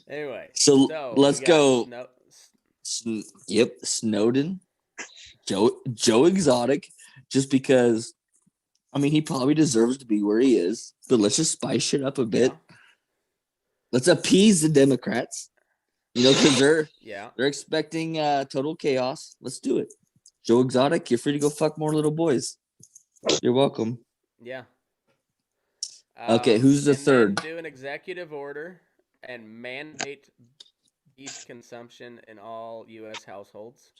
Anyway, So so we let's got go. Yep, Snowden, Joe Exotic, just because. I mean, he probably deserves to be where he is, but let's just spice shit up a bit. Yeah. Let's appease the Democrats, because Yeah. they're expecting total chaos. Let's do it. Joe Exotic, you're free to go fuck more little boys. You're welcome. Yeah. Okay, who's the And then third? do an executive order and mandate beef consumption in all U.S. households.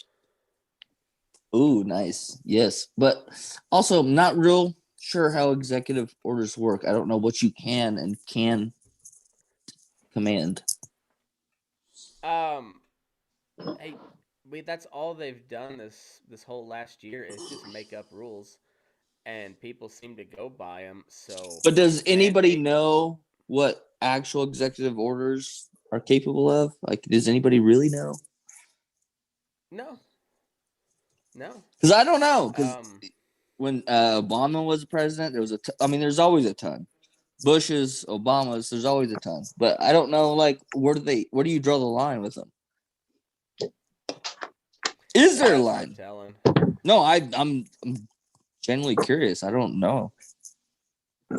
Ooh, nice. Yes, but also I'm not real sure how executive orders work. I don't know what you can and can command. Um, hey, that's all they've done this whole last year is just make up rules, and people seem to go by them. So But does anybody mandate. know what actual executive orders are capable of? Like, does anybody really know? No, no. Because I don't know. Because Um, when Obama was president, there was I mean, there's always a ton. Bush's, Obama's, there's always a ton. But I don't know, like, where do you draw the line with them? Is there a that's no line? telling. No, I'm genuinely curious. I don't know. I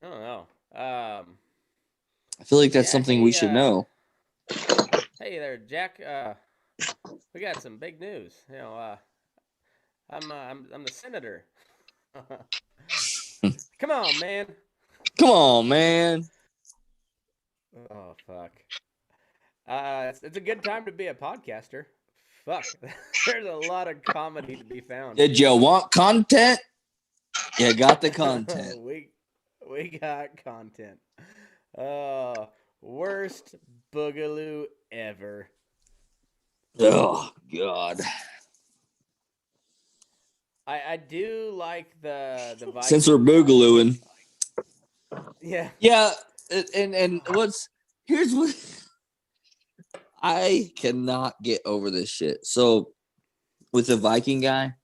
don't know. I feel like that's Yeah. something we should know. Hey there, Jack. We got some big news. I'm the senator. Come on, man. Come on, man. Oh fuck. It's a good time to be a podcaster. Fuck. There's a lot of comedy to be found. Did you want content? You got the content. we got content. Worst Boogaloo ever. Oh God. I do like the Viking Since we're guy. boogalooing. Yeah. Yeah, and here's what I cannot get over this shit. So with the Viking guy,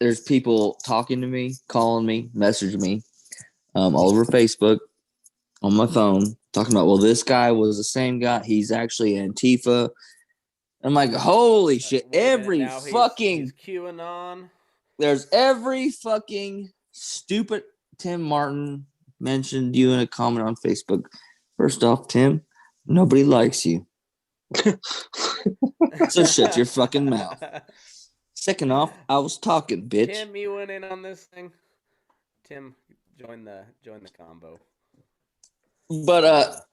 there's people talking to me, calling me, messaging me, all over Facebook, on my phone, talking about, well, this guy was the same guy. He's actually Antifa. I'm like, holy shit! Wait a minute now. He's QAnon. There's every fucking stupid Tim Martin mentioned you in a comment on Facebook. First off, Tim, nobody likes you. So shut your fucking mouth. Second off, I was talking, bitch. Tim, you went in on this thing. Tim, join the combo. But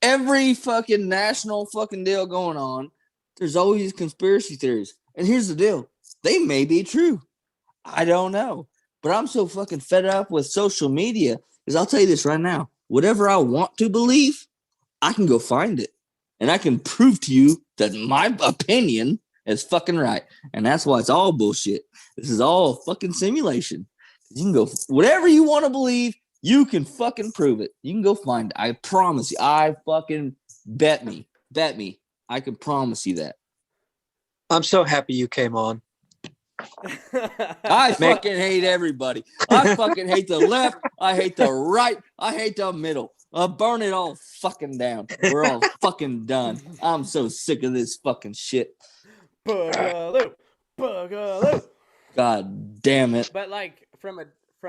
every fucking national fucking deal going on, there's always conspiracy theories. And here's the deal. They may be true. I don't know. But I'm so fucking fed up with social media because I'll tell you this right now. Whatever I want to believe, I can go find it. And I can prove to you that my opinion is fucking right. And that's why it's all bullshit. This is all fucking simulation. You can go whatever you want to believe, you can fucking prove it. You can go find it. I promise you. I fucking bet me. Bet me. I can promise you that. I'm so happy you came on. I fucking hate everybody. I fucking hate the left. I hate the right. I hate the middle. I'll burn it all fucking down. We're all fucking done. I'm so sick of this fucking shit. Boogaloo, Boogaloo. God damn it. But like from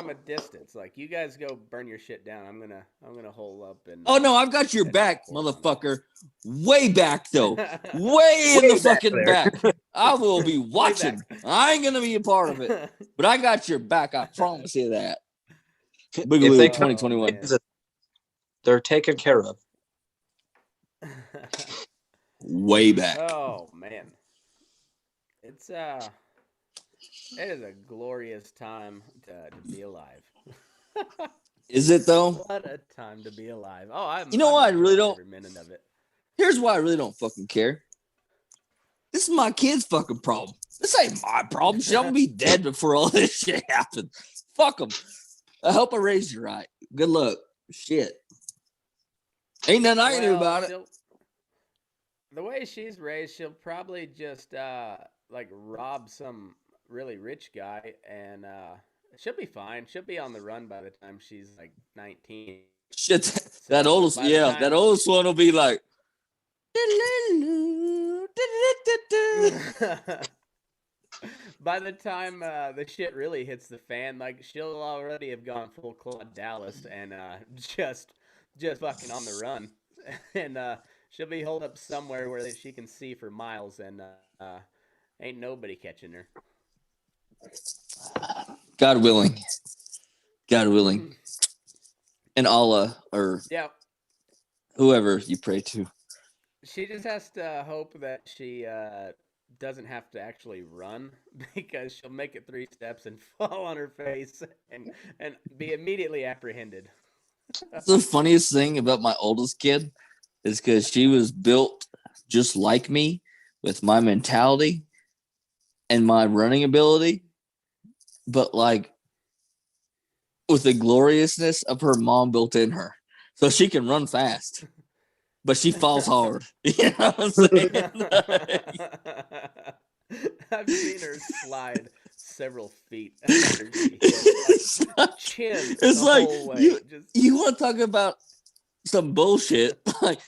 a distance, like you guys go burn your shit down. I'm gonna hole up and. Oh no, I've got your back, motherfucker. Way back though. Way in the fucking back. I will be watching. I ain't gonna be a part of it. But I got your back. I promise you that. Boogaloo If they 2021. They're taken care of. Way back. Oh man. It is a glorious time to be alive. Is it though? What a time to be alive. Oh, I'm. You know what? I really don't. Every minute of it. Here's why I really don't fucking care. This is my kid's fucking problem. This ain't my problem. Shit, I'm gonna be dead before all this shit happens. Fuck them. I hope I raised you right. Good luck. Shit. Ain't nothing I can do about it. The way she's raised, she'll probably just like rob some really rich guy She'll be fine. She'll be on the run by the time she's like 19. Shit, that So oldest, by the yeah, that time oldest one will be like. by the time the shit really hits the fan, like she'll already have gone full Claude Dallas and just fucking on the run, and she'll be holed up somewhere where she can see for miles, and ain't nobody catching her. God willing. God willing. And Allah or Yeah, whoever you pray to. she just has to hope that she doesn't have to actually run because she'll make it 3 steps and fall on her face and be immediately apprehended. The funniest thing about my oldest kid is because she was built just like me with my mentality and my running ability, but like with the gloriousness of her mom built in her. So she can run fast, but she falls hard. You know what I'm saying? I've seen her slide several feet after she hits, like chin it's the like whole way. you want to talk about some bullshit. Like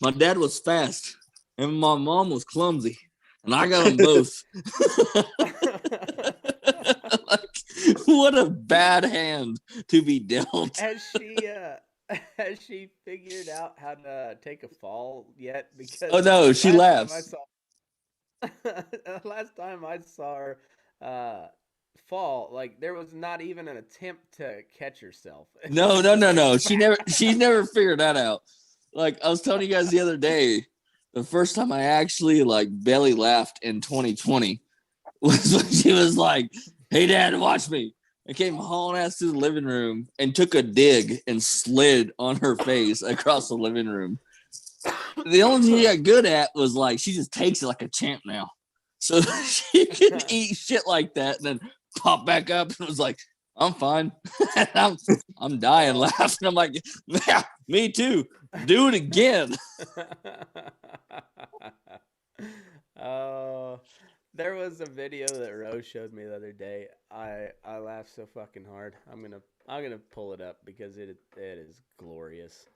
my dad was fast and my mom was clumsy, and I got them both. Like, what a bad hand to be dealt. Has she figured out how to take a fall yet? Because Oh no, she laughs. last time I saw her fall, like there was not even an attempt to catch herself. No. She's never figured that out. Like I was telling you guys the other day, the first time I actually like belly laughed in 2020 was when she was like, "Hey Dad, watch me." I came hauling ass to the living room and took a dig and slid on her face across the living room. The only thing she got good at was like she just takes it like a champ now. So she can eat shit like that and then pop back up and was like, I'm fine. I'm dying laughing. I'm like, yeah, me too. Do it again. Oh, there was a video that Rose showed me the other day. I laughed so fucking hard. I'm gonna pull it up because it is glorious.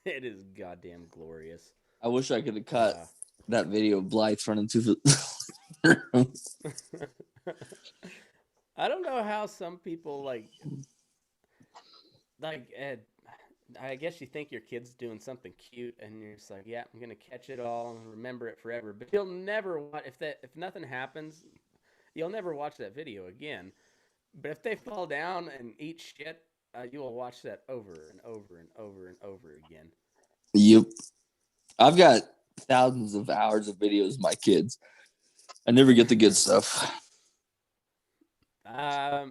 It is goddamn glorious. I wish I could have caught that video of Blythe running to the room. I don't know how some people like I guess you think your kid's doing something cute, and you're just like, yeah, I'm gonna catch it all and remember it forever. But you'll never watch if nothing happens, you'll never watch that video again. But if they fall down and eat shit, you will watch that over and over and over and over again. Yep, I've got thousands of hours of videos of my kids. I never get the good stuff. Yeah,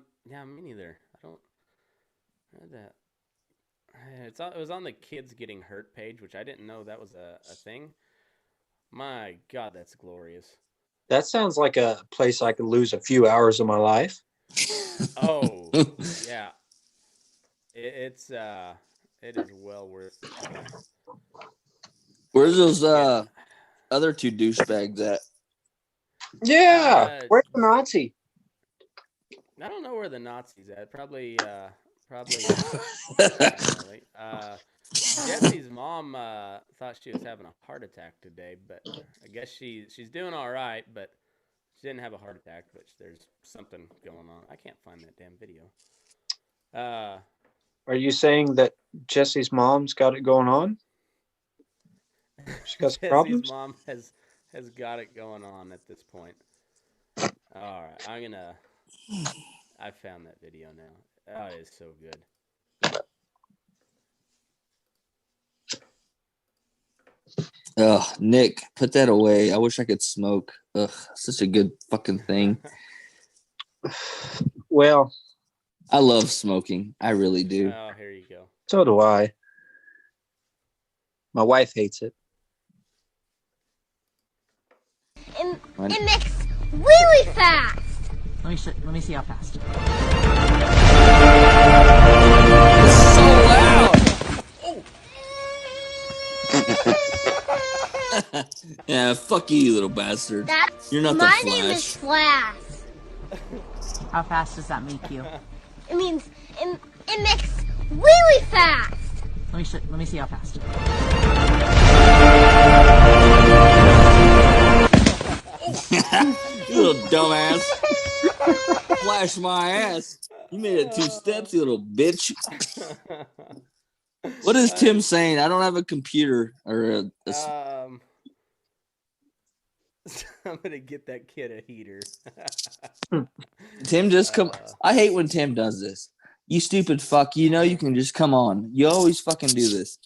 me neither. I don't know that. It was on the kids getting hurt page, which I didn't know that was a thing. My God, that's glorious. That sounds like a place I could lose a few hours of my life. Oh, yeah. It is well worth it. Where's those other two douchebags at? Yeah, where's the Nazi? I don't know where the Nazi's at. Probably. Jesse's mom thought she was having a heart attack today, but I guess she's doing all right. But she didn't have a heart attack, but there's something going on. I can't find that damn video. Are you saying that Jesse's mom's got it going on? She got some problems? Jesse's mom has got it going on at this point. All right, I found that video now. Oh, it is so good. Oh, Nick, put that away. I wish I could smoke. Ugh, such a good fucking thing. Well, I love smoking. I really do. Oh, here you go. So do I. My wife hates it. It makes really fast. Let me see how fast. It's so loud. Yeah, fuck you, little bastard. You're not the My Flash. name is Flash. How fast does that make you? It means it makes really fast. Let me see how fast. You little dumbass. Flash my ass. You made it 2 steps, you little bitch. What is Tim saying? I don't have a computer or I'm gonna get that kid a heater. Tim just come. I hate when Tim does this. You stupid fuck. You know you can just come on. You always fucking do this.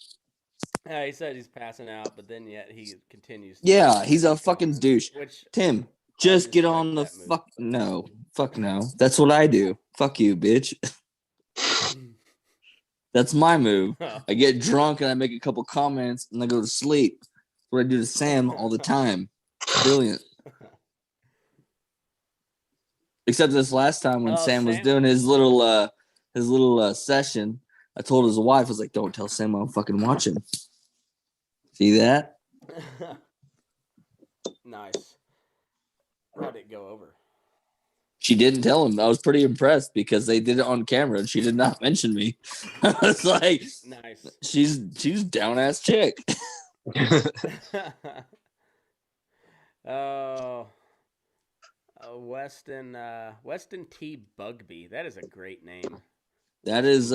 He said he's passing out, but then yet he continues. Yeah, he's a fucking douche. Which Tim, I just get respect on the that move. fuck. No, fuck no. That's what I do. Fuck you, bitch. That's my move. I get drunk and I make a couple comments and I go to sleep. That's what I do to Sam all the time. Brilliant. Except this last time when Sam was doing his little session, I told his wife, I was like, "Don't tell Sam I'm fucking watching." See that? Nice. How'd it go over? She didn't tell him. I was pretty impressed because they did it on camera and she did not mention me. I was like, nice. She's down ass chick. Oh, Weston T. Bugby. That is a great name. That is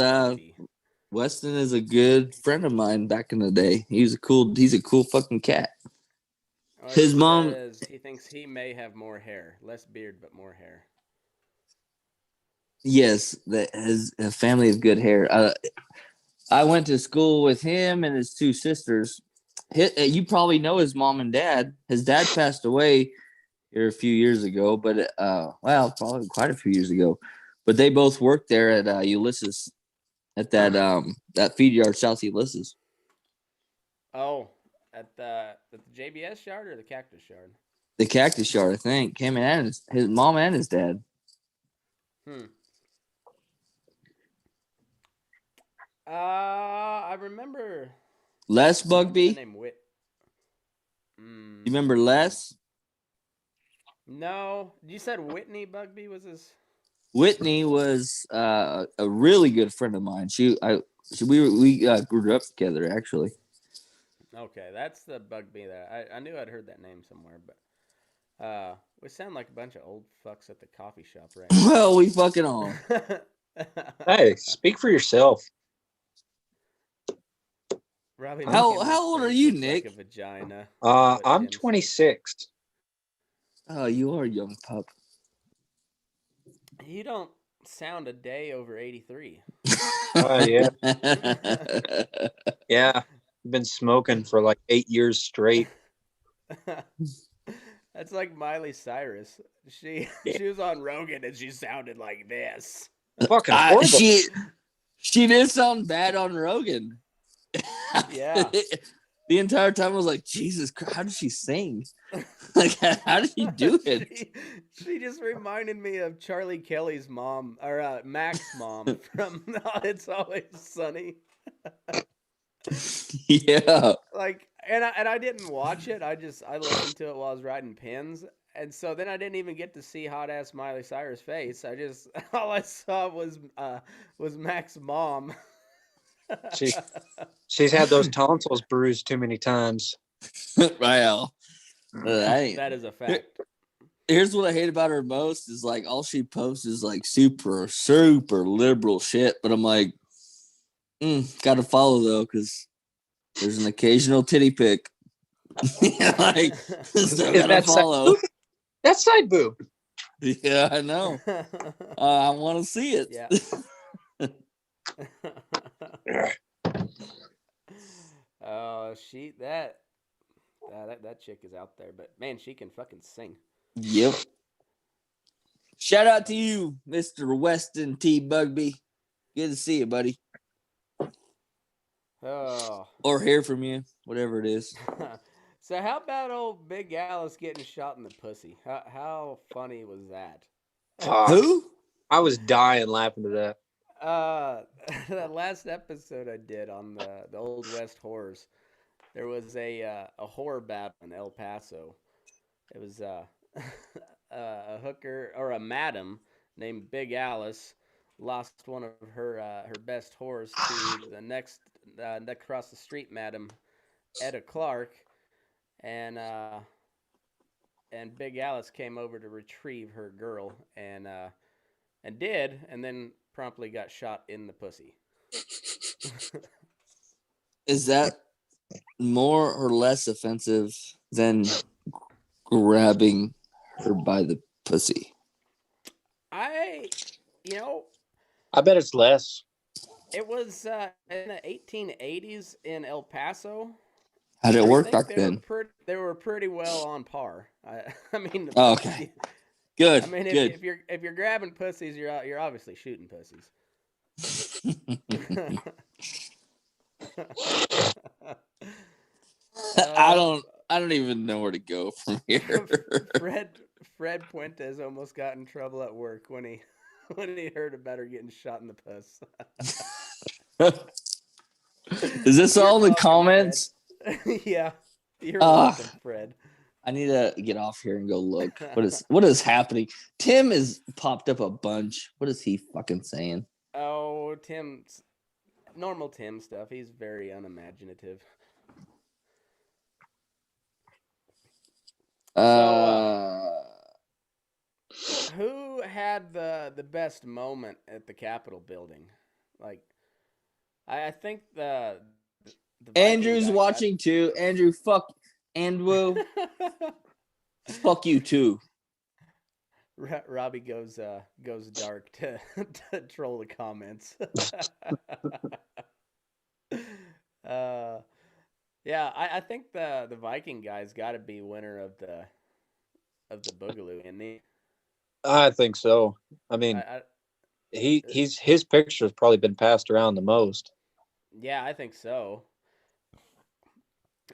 Weston is a good friend of mine back in the day. He's a cool fucking cat. His mom says he thinks he may have more hair, less beard but more hair. Yes, that has a family of good hair. I went to school with him and his 2 sisters. You probably know his mom and dad. His dad passed away here a few years ago, but probably quite a few years ago. But they both worked there at Ulysses, at that feed yard, South Ulysses. Oh, at the JBS yard or the Cactus yard? The Cactus yard, I think. Him and his mom and his dad. I remember Les Bugby. Name Whit. You remember Les? No, you said Whitney Bugby was his. Whitney was a really good friend of mine. We grew up together actually. Okay, that's the Bugby that I knew I'd heard that name somewhere, but we sound like a bunch of old fucks at the coffee shop right now. Well, we fucking are. Hey, speak for yourself. Robbie, how old are you, Nick? like a vagina. I'm 26. Oh, you are a young pup. You don't sound a day over 83. Yeah. Yeah. I've been smoking for like 8 years straight. That's like Miley Cyrus. She was on Rogan and she sounded like this. Fucking horrible. She did sound bad on Rogan. Yeah. The entire time I was like, Jesus Christ, how did she sing? Like, how did she do it? She just reminded me of Charlie Kelly's mom, or Mac's mom from It's Always Sunny. Yeah. Like, and I didn't watch it. I listened to it while I was riding pins. And so then I didn't even get to see hot ass Miley Cyrus' face. All I saw was Mac's mom. She's had those tonsils bruised too many times. Well, that is a fact. Here's what I hate about her most is like all she posts is like super liberal shit. But I'm like, gotta follow though because there's an occasional titty pic. Like, still gotta follow. That's side boob. Yeah, I know. I want to see it. Yeah. Oh, that chick is out there, but man, she can fucking sing. Yep. Shout out to you, Mr. Weston T. Bugby. Good to see you, buddy. Oh. Or hear from you, whatever it is. So how about old Big Alice getting shot in the pussy? How funny was that? Who? I was dying laughing to that. That last episode I did on the Old West horrors, there was a horror battle in El Paso. It was a hooker or a madam named Big Alice lost one of her best horse to the next across the street, Madam Etta Clark, and Big Alice came over to retrieve her girl, and did, and then promptly got shot in the pussy. Is that more or less offensive than grabbing her by the pussy? You know, I bet it's less. it was in the 1880s in El Paso. How'd it I work think back then? they were pretty well on par. I mean, Oh, okay. Good. I mean, good. if you're grabbing pussies, you're obviously shooting pussies. I don't even know where to go from here. Fred Puentes almost got in trouble at work when he heard about her getting shot in the puss. Is this You're all the welcome, comments? Fred. Yeah, you're welcome, Fred. I need to get off here and go look. What is happening? Tim has popped up a bunch. What is he fucking saying? Oh, Tim's normal Tim stuff. He's very unimaginative. Who had the best moment at the Capitol building? Like, I think the Andrew's watching too. Andrew, fuck Andrew. Fuck you too. Robbie goes dark to troll the comments. Yeah, I think the Viking guy's got to be winner of the Boogaloo, isn't he? I think so. I mean, his picture's probably been passed around the most. Yeah, I think so.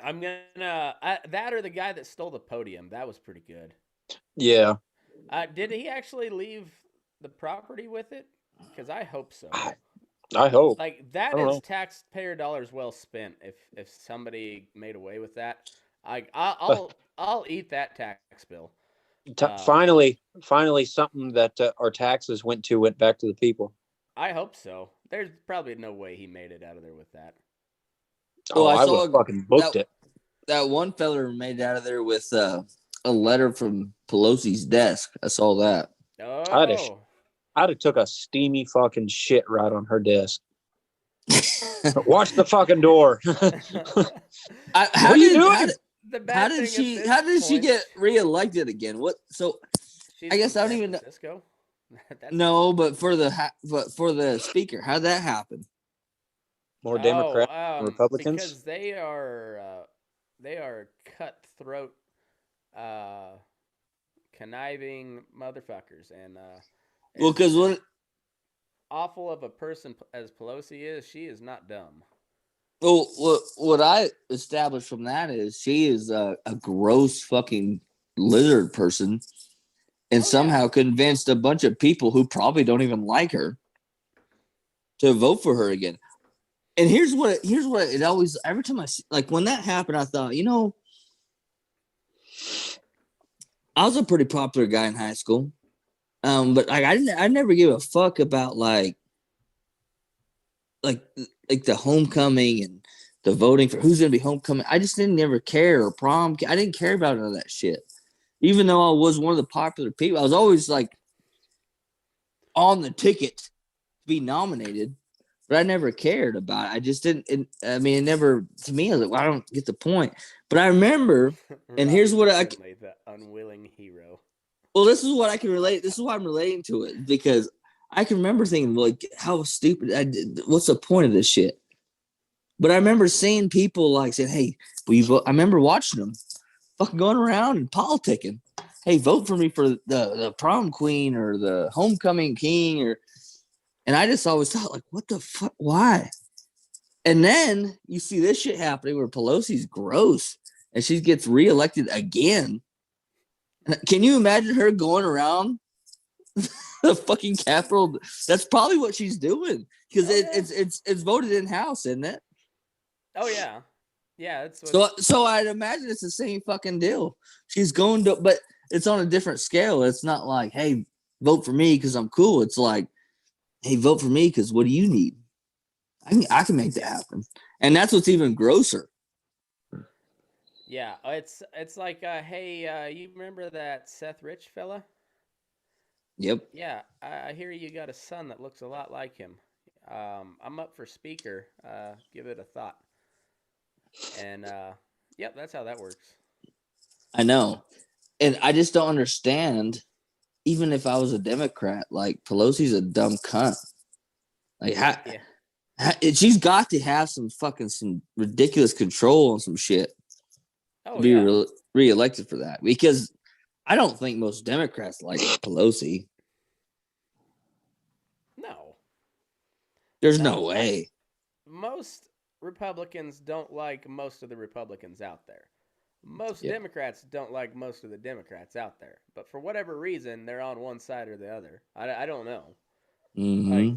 I'm gonna that or the guy that stole the podium. That was pretty good. Yeah. Did he actually leave the property with it? Because I hope so. I hope. Like that is taxpayer dollars well spent. If somebody made away with that, I'll eat that tax bill. Finally, something that our taxes went back to the people. I hope so. There's probably no way he made it out of there with that. Well, I would have fucking booked it. That one feller made it out of there with a letter from Pelosi's desk. I saw that. Oh. I'd have took a steamy fucking shit right on her desk. Watch the fucking door. How did she point, get reelected again? What? So I guess I don't even know. No, but for the speaker, how did that happen? More Democrats than Republicans? Because they are cutthroat, conniving motherfuckers, and well, because what awful of a person as Pelosi is, she is not dumb. Well, what I established from that is she is a gross fucking lizard person, and somehow convinced a bunch of people who probably don't even like her to vote for her again. And here's what it always, every time I see, like when that happened, I thought, I was a pretty popular guy in high school, but like I never give a fuck about like the homecoming and the voting for who's gonna be homecoming. I just didn't ever care, or prom. I didn't care about none of that shit. Even though I was one of the popular people, I was always like on the ticket to be nominated, but I never cared about it. I just didn't. It never, to me, I was like, well, I don't get the point. But I remember, and here's what the unwilling hero. Well, this is what I can relate. This is why I'm relating to it, because I can remember thinking, like, how stupid I did. What's the point of this shit? But I remember seeing people like saying, hey, will you vote? I remember watching them fucking going around and politicking. Hey, vote for me for the prom queen or the homecoming king. And I just always thought, like, what the fuck? Why? And then you see this shit happening where Pelosi's gross and she gets reelected again. Can you imagine her going around the fucking Capitol? That's probably what she's doing, because it's voted in house, isn't it? Oh yeah, yeah. So I'd imagine it's the same fucking deal. She's going to, but it's on a different scale. It's not like, hey, vote for me because I'm cool. It's like, hey, vote for me because what do you need? I can make that happen. And that's what's even grosser. Yeah, it's like, hey, you remember that Seth Rich fella? Yep. Yeah, I hear you got a son that looks a lot like him. I'm up for speaker. Give it a thought. And yep, that's how that works. I know. And I just don't understand. Even if I was a Democrat, like Pelosi's a dumb cunt. Like, Yeah. she's got to have some ridiculous control on some shit to Oh be yeah. reelected for that. Because I don't think most Democrats like Pelosi. No. There's No. no way. Most Republicans don't like most of the Republicans out there. Most Yeah. Democrats don't like most of the Democrats out there. But for whatever reason, they're on one side or the other. I don't know. Like, Mm-hmm.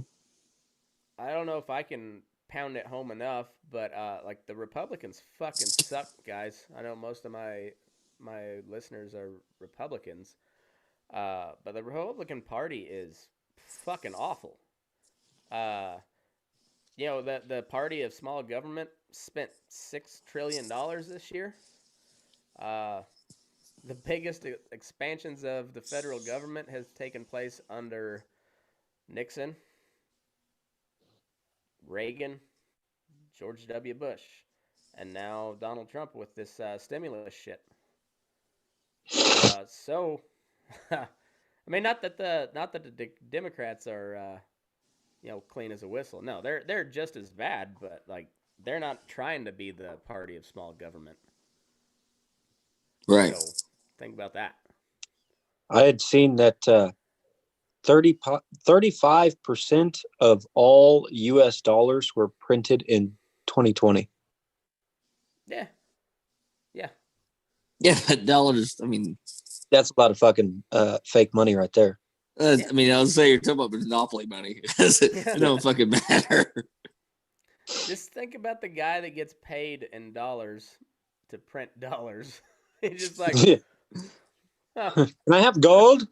I don't know if I can pound it home enough, but like the Republicans fucking suck, guys. I know most of my listeners are Republicans, but the Republican Party is fucking awful. Uh, the party of small government spent $6 trillion this year. Uh, the biggest expansions of the federal government has taken place under Nixon, Reagan, George W. Bush, and now Donald Trump with this stimulus shit. So, I mean, not that the Democrats are clean as a whistle. No, they're just as bad, but like they're not trying to be the party of small government. Right. So, think about that. I had seen that 35% of all U.S. dollars were printed in 2020. Yeah, yeah. Yeah, but dollars. I mean, That's a lot of fucking fake money right there. Yeah. I mean, I was saying you're talking about Monopoly money. It don't fucking matter. Just think about the guy that gets paid in dollars to print dollars. He's just like, huh. Can I have gold?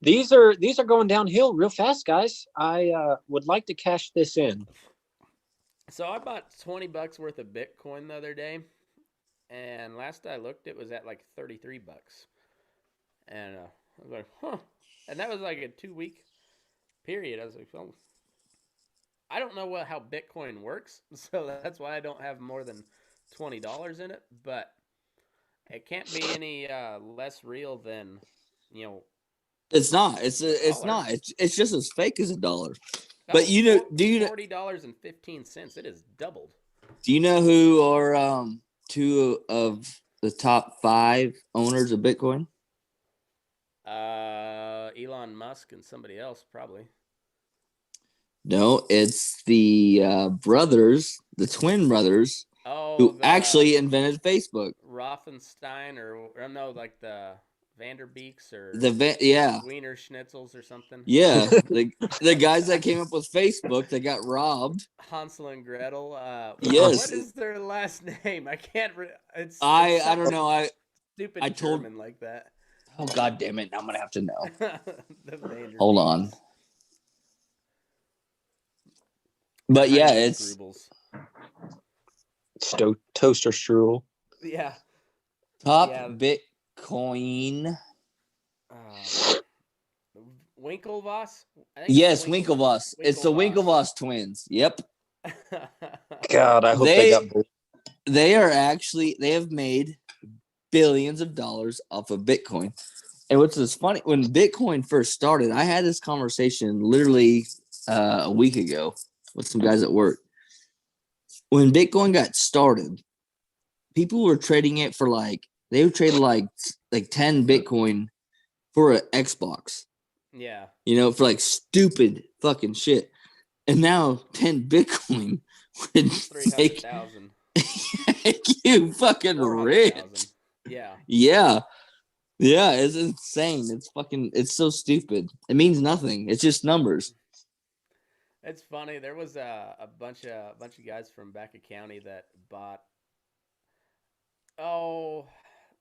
These are going downhill real fast, guys. I would like to cash this in. So I bought $20 worth of Bitcoin the other day, and last I looked, it was at like $33. And I was like, huh. And that was like a 2-week period. I was like, well, I don't know how Bitcoin works, so that's why I don't have more than $20 in it. But it can't be any less real than, It's not. It's dollar. not. It's just as fake as a dollar. Oh, But do you know $40.15? It is doubled. do you know who are two of the top 5 owners of Bitcoin? Elon Musk and somebody else probably. No, it's the brothers, the twin brothers, Oh, who actually invented Facebook. Rothenstein or no, like the Vanderbeeks or Yeah. Wiener Schnitzels or something. Yeah, the guys that came up with Facebook that got robbed. Hansel and Gretel. Yes. What is their last name? I can't. It's I don't know. stupid German like that. Oh God damn it! I'm gonna have to know. The Vanderbeeks. Hold on. But yeah, it's Toaster strudel. Yeah. top Bitcoin. Winklevoss? Yes, Winklevoss. It's the Winklevoss twins. Yep. God, I hope they got. They have made billions of dollars off of Bitcoin. And what's this funny, when Bitcoin first started, I had this conversation literally a week ago with some guys at work. When Bitcoin got started, people were trading it for they would trade like 10 Bitcoin for an Xbox. Yeah. For like stupid fucking shit. And now 10 Bitcoin would make 300,000. you fucking rich. Yeah. Yeah. Yeah, it's insane. It's so stupid. It means nothing. It's just numbers. It's funny. There was a bunch of guys from Baca County that bought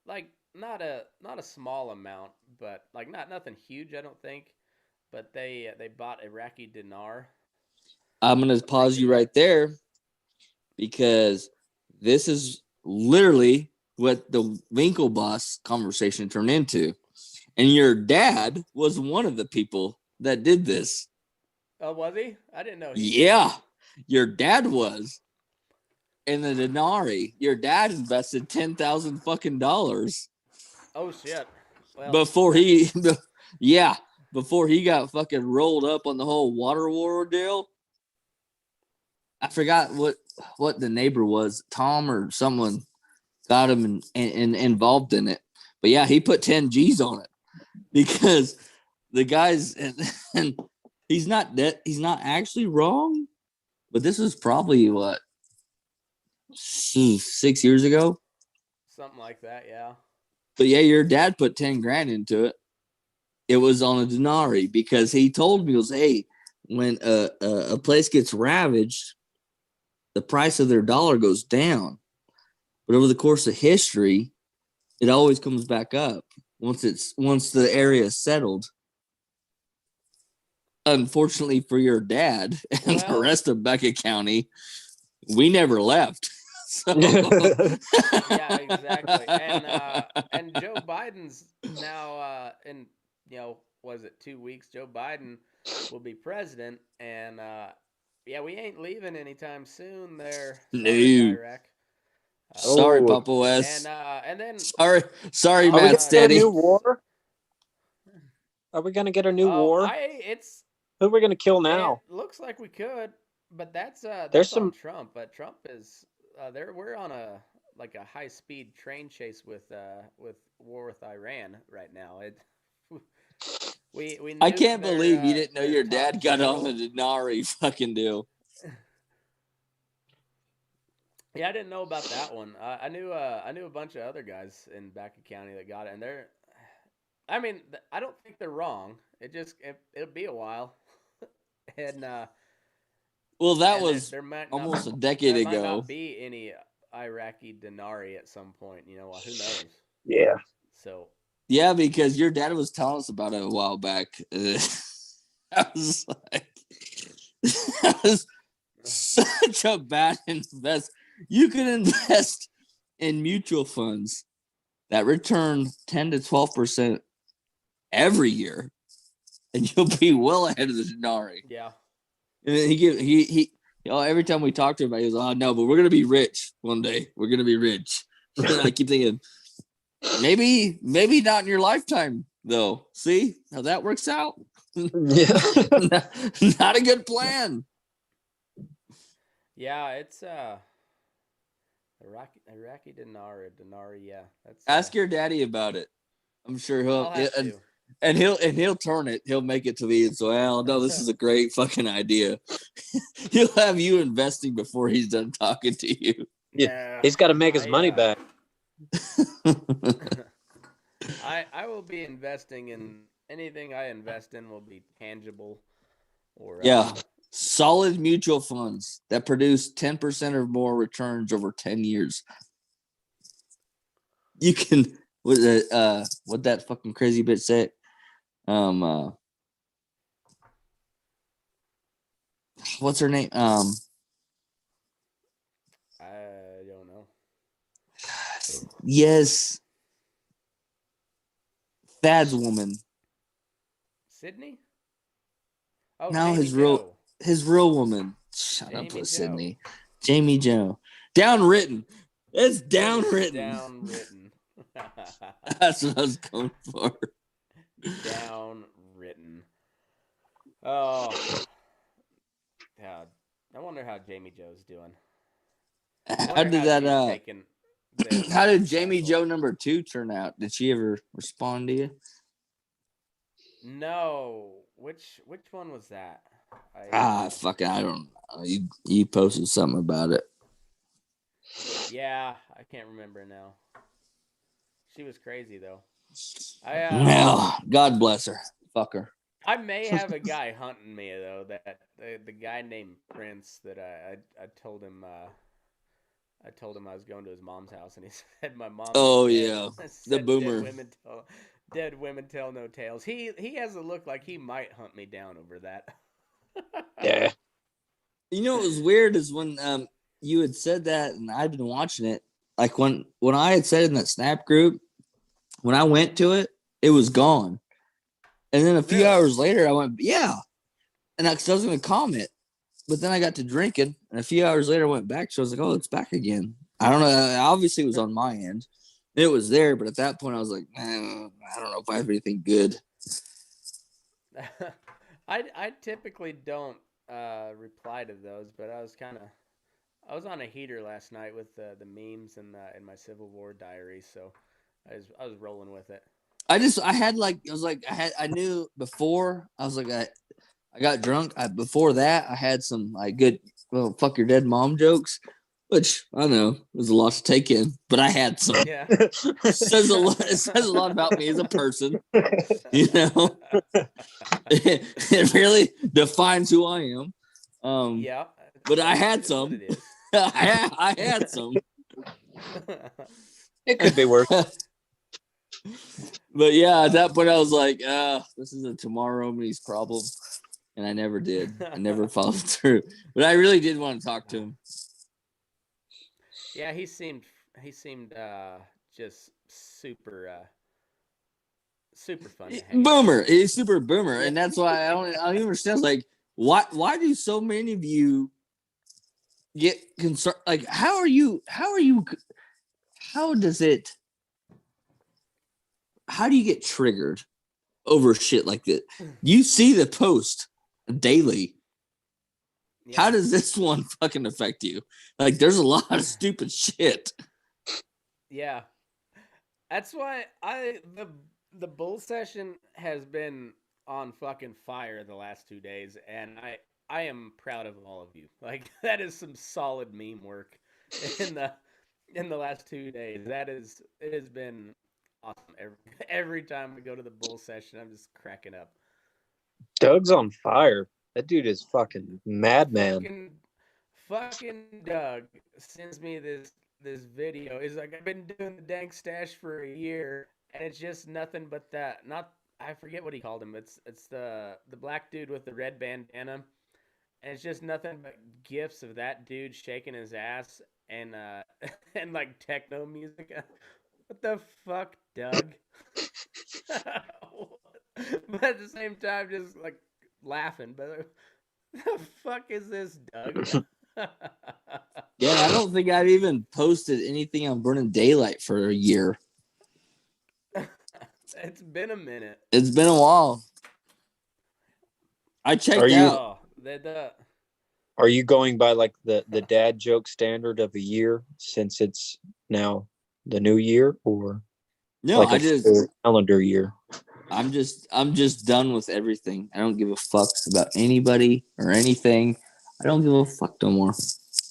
like not a small amount, but like not nothing huge, I don't think. But they bought Iraqi dinar. I'm gonna Looks like pause they you got right there because this is literally what the Winklevoss conversation turned into. And your dad was one of the people that did this. Oh, was he? I didn't know he did. Yeah, your dad was. In the denari, your dad invested 10,000 fucking dollars Oh shit. Well, before he, yeah, before he got fucking rolled up on the whole water war deal. I forgot what the neighbor was, Tom or someone got him involved in it. But yeah, he put 10 G's on it because the guys and he's not actually wrong, but this was probably what 6 years ago. something like that, yeah. But yeah, your dad put 10 grand into it. It was on a denari because he told me, he goes, hey, when a place gets ravaged, the price of their dollar goes down. But over the course of history, it always comes back up once the area is settled. Unfortunately for your dad and the rest of Beckett County, we never left. So Yeah, exactly. And Joe Biden's now in was it 2 weeks? Joe Biden will be president, and yeah, we ain't leaving anytime soon. There, sorry, no. Iraq. Sorry, Oh. Papa West. And then Sorry, Are we Matt gonna get a Steady. new war? Are we gonna get a new war? it's Who are we gonna kill it now? looks like we could, but that's There's on some. Trump. But Trump is there. We're on a high speed train chase with war with Iran right now. It we I nuked can't believe you didn't know their your top dad got on general. the denari fucking deal. Yeah, I didn't know about that one. I knew a bunch of other guys in Beckett County that got it, and they're. I mean, I don't think they're wrong. It'll be a while, and Well, that and was there might not almost a decade there might ago. not be any Iraqi dinari at some point. Who knows? Yeah. So Yeah, because your dad was telling us about it a while back. I was like, that was such a bad invest. You could invest in mutual funds that return 10 to 12% every year, and you'll be well ahead of the denari. yeah, And then he every time we talk to him, he goes, "Oh no, but we're gonna be rich one day. We're gonna be rich." And I keep thinking, maybe not in your lifetime, though. See how that works out? Yeah. Not a good plan. yeah. It's Iraqi dinari. Yeah, that's. Ask your daddy about it. I'm sure I'll have to. and he'll turn it. He'll make it to me. So, well, no, this is a great fucking idea. He'll have you investing before he's done talking to you. Yeah. He's got to make his money back. I will be investing in anything I invest in will be tangible or Yeah. Solid mutual funds that produce 10% or more returns over 10 years. You can what that fucking crazy bitch say? What's her name? I don't know. Yes. Thad's woman. Sydney? Oh, No, Jamie Joe. his real woman. Shut Jamie up with Joe. Sydney. Jamie Joe. Downwritten. It's downwritten. Downwritten. That's what I was going for. Downwritten. Oh. God. I wonder how Jamie Joe's doing. How did that how did Jamie Joe number 2 turn out? Did she ever respond to you? No. Which one was that? Fuck it. I don't know. You posted something about it. Yeah, I can't remember now. She was crazy though. No, God bless her. Fuck her. I may have a guy hunting me though. That the guy named Prince that I told him I told him I was going to his mom's house, and he said my mom's Oh dead. yeah, I the said, boomer. dead women tell no tales. He has a look like he might hunt me down over that. Yeah. You know what was weird is when you had said that, and I'd been watching it. Like when I had said it in that Snap group, when I went to it, it was gone. And then a few Really? hours later, I went, yeah. And I was going to comment, but then I got to drinking, and a few hours later, I went back. So I was like, oh, it's back again. I don't know. Obviously, it was on my end. It was there, but at that point, I was like, I don't know if I have anything good. I typically don't reply to those, but I was on a heater last night with the memes and my Civil War diary, so I was rolling with it. I knew before. I was like, I got drunk. Before that, I had some like good, well, fuck your dead mom jokes, which I know was a lot to take in, but I had some. Yeah. It says a lot about me as a person. You know, it really defines who I am. Yeah. But I had That's what some. it is. I had some. It could be worse. But yeah, at that point, I was like, this is a tomorrow Romney's problem. And I never did. I never followed through. But I really did want to talk to him. Yeah, he seemed just super fun to hang out Boomer. with. He's super boomer. Yeah. And that's why I don't even understand. Like, why do so many of you get concerned? Like, how do you get triggered over shit like that? You see the post daily. Yeah. How does this one fucking affect you? Like, there's a lot of stupid shit. Yeah. That's why the bull session has been on fucking fire the last 2 days, and I am proud of all of you. Like, that is some solid meme work in the last 2 days. It has been awesome. Every time we go to the bull session, I'm just cracking up. Doug's on fire. That dude is fucking madman. Fucking Doug sends me this video. He's like, I've been doing the dank stash for a year, and it's just nothing but that. Not I forget what he called him. It's the black dude with the red bandana, and it's just nothing but gifs of that dude shaking his ass and and like techno music. What the fuck, Doug? But at the same time, just like laughing. But the fuck is this, Doug? Yeah, I don't think I've even posted anything on Burning Daylight for a year. It's been a minute. It's been a while. I checked out. Are you going by like the dad joke standard of a year since it's now the new year, or No, like a calendar year? I'm just done with everything. I don't give a fuck about anybody or anything. I don't give a fuck no more.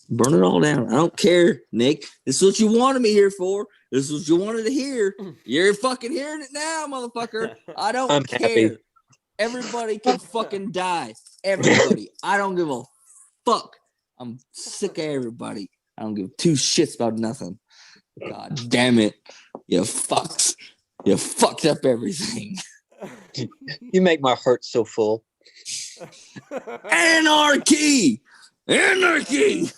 Burn it all down. I don't care, Nick. This is what you wanted me here for. This is what you wanted to hear. You're fucking hearing it now, motherfucker. I don't care. Happy. Everybody can fucking die. Everybody. I don't give a fuck. I'm sick of everybody. I don't give two shits about nothing. God damn it. You fucks. You fucked up everything. You make my heart so full. Anarchy! Anarchy!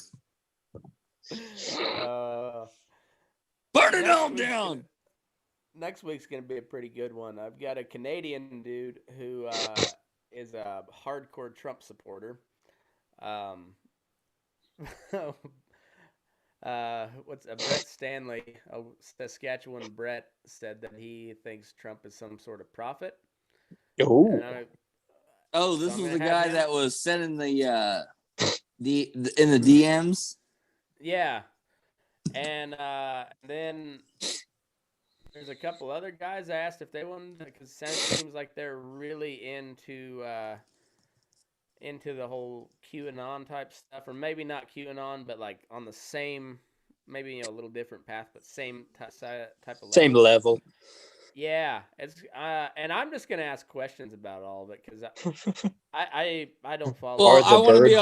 Burn it all down! Next week's going to be a pretty good one. I've got a Canadian dude who is a hardcore Trump supporter. Brett Stanley, Saskatchewan Brett, said that he thinks Trump is some sort of prophet. Oh, this was the guy that was sending the in the DMs. Yeah, and then there's a couple other guys I asked if they wanted, because it seems like they're really into the whole QAnon type stuff, or maybe not QAnon, but like on the same, maybe a little different path, but same type of level. Same level. Yeah, it's and I'm just gonna ask questions about all of it because I don't follow. Well, I want to be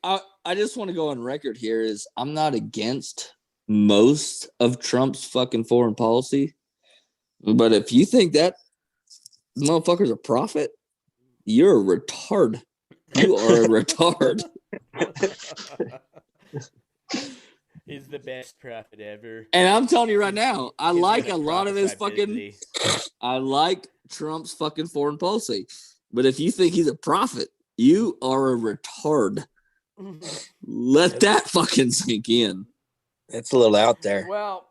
on. I just want to go on record here. I'm not against most of Trump's fucking foreign policy. But if you think that motherfucker's a prophet, you're a retard. You are a retard. He's the best prophet ever. And I'm telling you right now, I He's like gonna a lot of his prophesy fucking. busy. I like Trump's fucking foreign policy. But if you think he's a prophet, you are a retard. Let that fucking sink in. It's a little out there. Well,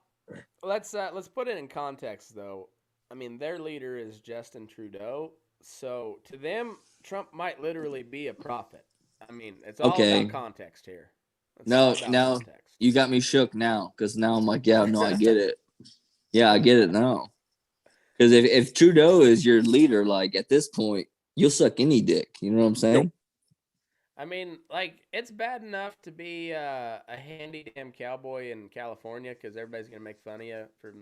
let's put it in context though. I mean, their leader is Justin Trudeau, so to them, Trump might literally be a prophet. I mean, it's all Okay. about context here. It's No, all about now context. you got me shook now because now I'm like, yeah, no, I get it. Yeah, I get it now. Because if Trudeau is your leader, like at this point, you'll suck any dick. You know what I'm saying? I mean, like, it's bad enough to be a handy damn cowboy in California because everybody's gonna make fun of you for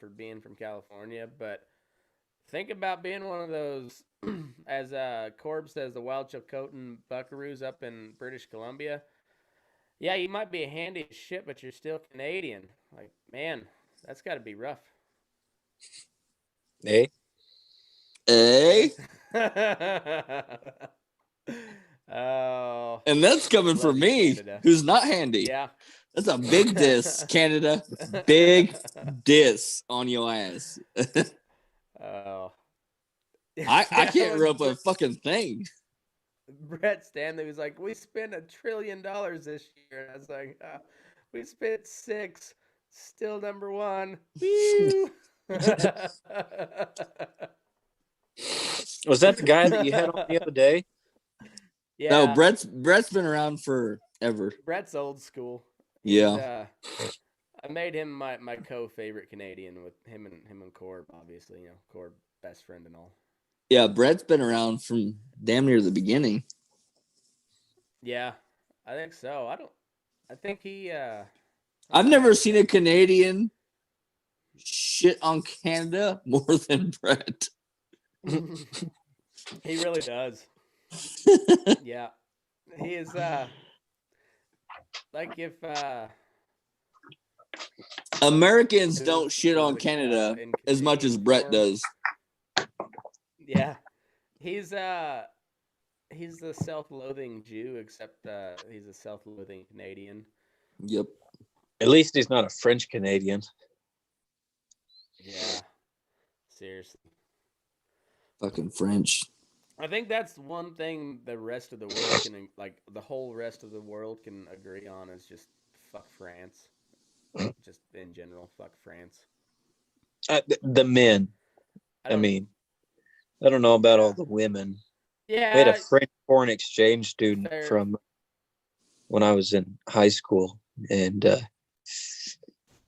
being from California. But think about being one of those, as Corb says, the wild Chilcotin buckaroos up in British Columbia. Yeah, you might be a handy as shit, but you're still Canadian. Like, man, that's got to be rough. Eh? Eh? Oh, And that's coming from love you, me, Canada. who's not handy. Yeah. That's a big diss, Canada. Big diss on your ass. Oh. I can't rip a fucking thing. Brett Stanley was like, "We spent $1 trillion this year." And I was like, "We spent 6, still number 1." Woo! Was that the guy that you had on the other day? Yeah. No, Brett's been around forever. Brett's old school. Yeah. I made him my co-favorite Canadian with him and Corb, obviously, Corb best friend and all. Yeah, Brett's been around from damn near the beginning. Yeah, I think so. I think he I've never seen a Canadian shit on Canada more than Brett. He really does. Yeah. He is like if Americans don't shit on Canada as much as Brett does. Yeah. He's a self-loathing Jew, except he's a self-loathing Canadian. Yep. At least he's not a French Canadian. Yeah. Seriously. Fucking French. I think that's one thing the rest of the world can, like, the whole rest of the world can agree on is just fuck France. Just in general, fuck France. The men. I mean, I don't know about all the women. Yeah. We had a French foreign exchange student Fair. from when I was in high school. And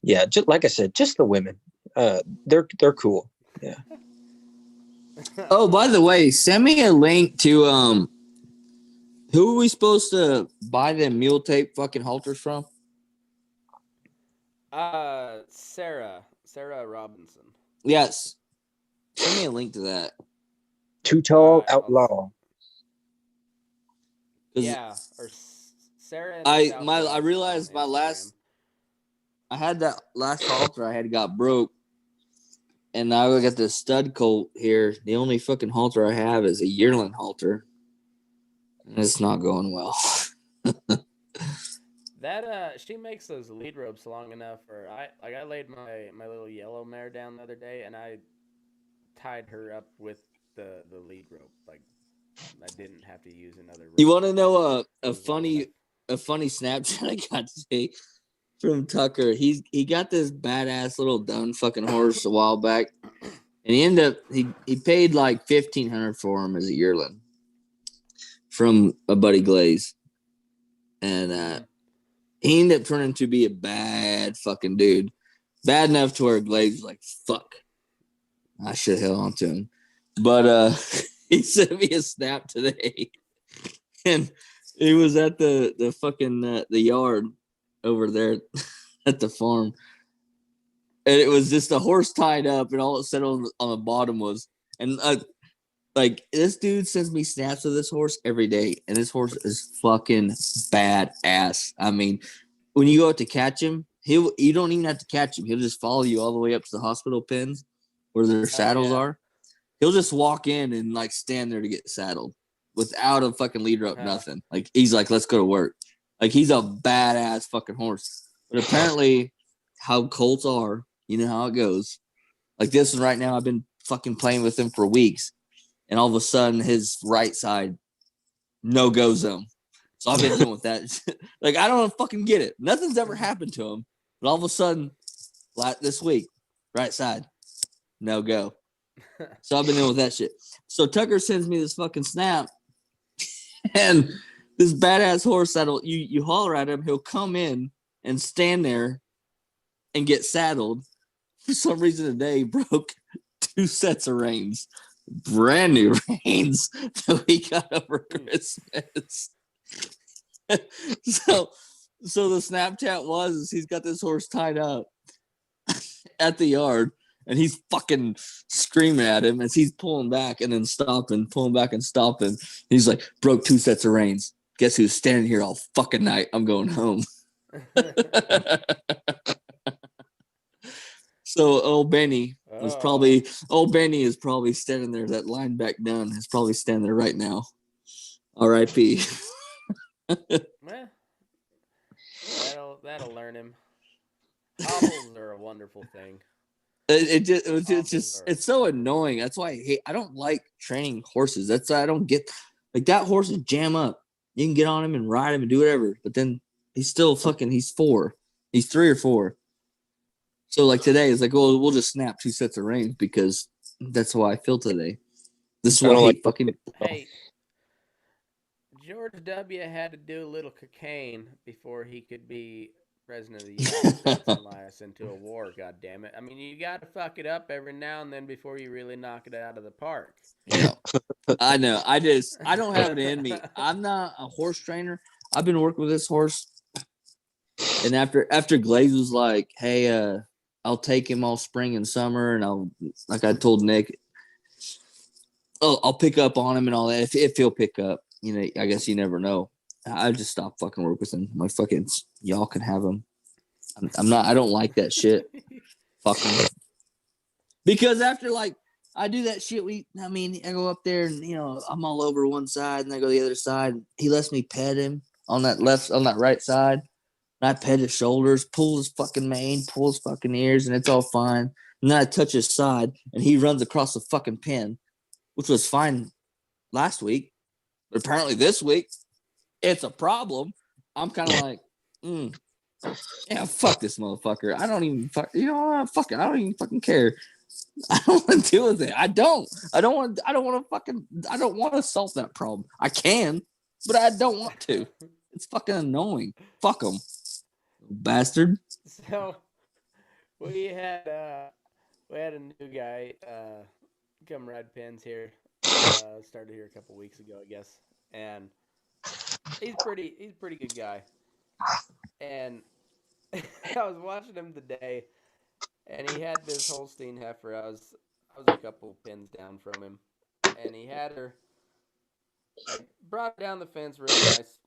yeah, just like I said, just the women. They're cool. Yeah. Oh, by the way, send me a link to who are we supposed to buy them mule tape fucking halters from? Sarah Robinson. Yes. Send me a link to that. Too Tall Outlaw. Yeah, or Sarah. I realized my last. I had that last halter I had got broke, and now I got this stud colt here. The only fucking halter I have is a yearling halter, and it's not going well. That she makes those lead ropes long enough. Or I laid my little yellow mare down the other day, and I tied her up with the lead rope. Like I didn't have to use another rope. You want to know a funny Snapchat I got today from Tucker? He got this badass little dun fucking horse a while back, and he ended up he paid like $1,500 for him as a yearling from a buddy Glaze, and he ended up turning to be a bad fucking dude, bad enough to where Glaze was like, "Fuck, I should have held on to him," but he sent me a snap today, and it was at the fucking the yard over there at the farm, and it was just a horse tied up, and all it said on the bottom was, and like this dude sends me snaps of this horse every day, and this horse is fucking badass. I mean, when you go out to catch him, You don't even have to catch him. He'll just follow you all the way up to the hospital pens where their saddles are. He'll just walk in and like stand there to get saddled without a fucking leader up, nothing. Like he's like, let's go to work. Like he's a badass fucking horse. But apparently, how colts are, you know how it goes. Like this one right now, I've been fucking playing with him for weeks, and all of a sudden his right side no go zone. So I've been dealing with that. Like I don't fucking get it. Nothing's ever happened to him, but all of a sudden, like this week, right side no go. So I've been dealing with that shit. So Tucker sends me this fucking snap, and this badass horse that'll you holler at him, he'll come in and stand there and get saddled. For some reason today, broke 2 sets of reins, brand new reins that we got over Christmas. so the Snapchat was he's got this horse tied up at the yard, and he's fucking screaming at him as he's pulling back and then stopping, pulling back and stopping. He's like, broke 2 sets of reins. Guess who's standing here all fucking night? I'm going home. So old Benny is probably standing there. That line back down is probably standing there right now. R.I.P. Well, that'll learn him. Hobbles are a wonderful thing. It's so annoying. That's why I don't like training horses. That's why I don't get like that horse is jam up. You can get on him and ride him and do whatever, but then he's still fucking. He's 4. He's 3 or 4. So like today is like, well, we'll just snap 2 sets of reins because that's how I feel today. This is what he fucking. Hey, George W. had to do a little cocaine before he could be president of the United States and lie us into a war. God damn it! I mean, you got to fuck it up every now and then before you really knock it out of the park. Yeah, I know. I don't have it in me. I'm not a horse trainer. I've been working with this horse, and after Glaze was like, "Hey, I'll take him all spring and summer," and I'll, like I told Nick, I'll pick up on him and all that if he'll pick up. You know, I guess you never know. I just stopped fucking work with him. My fucking y'all can have him. I'm not. I don't like that shit. Fuck him. Because after like I do that shit, I go up there and I'm all over one side and I go the other side. He lets me pet him on that right side. And I pet his shoulders, pull his fucking mane, pull his fucking ears, and it's all fine. And then I touch his side, and he runs across the fucking pen, which was fine last week. But apparently this week, it's a problem. I'm kind of like, yeah, fuck this motherfucker. I don't even fuck it. I don't even fucking care. I don't want to deal with it. I don't want to solve that problem. I can, but I don't want to. It's fucking annoying. Fuck them. Bastard. So we had a new guy come ride pins here. Started here a couple weeks ago, I guess, and he's pretty good guy. And I was watching him today, and he had this Holstein heifer. I was a couple pins down from him, and he had her. I brought her down the fence real nice,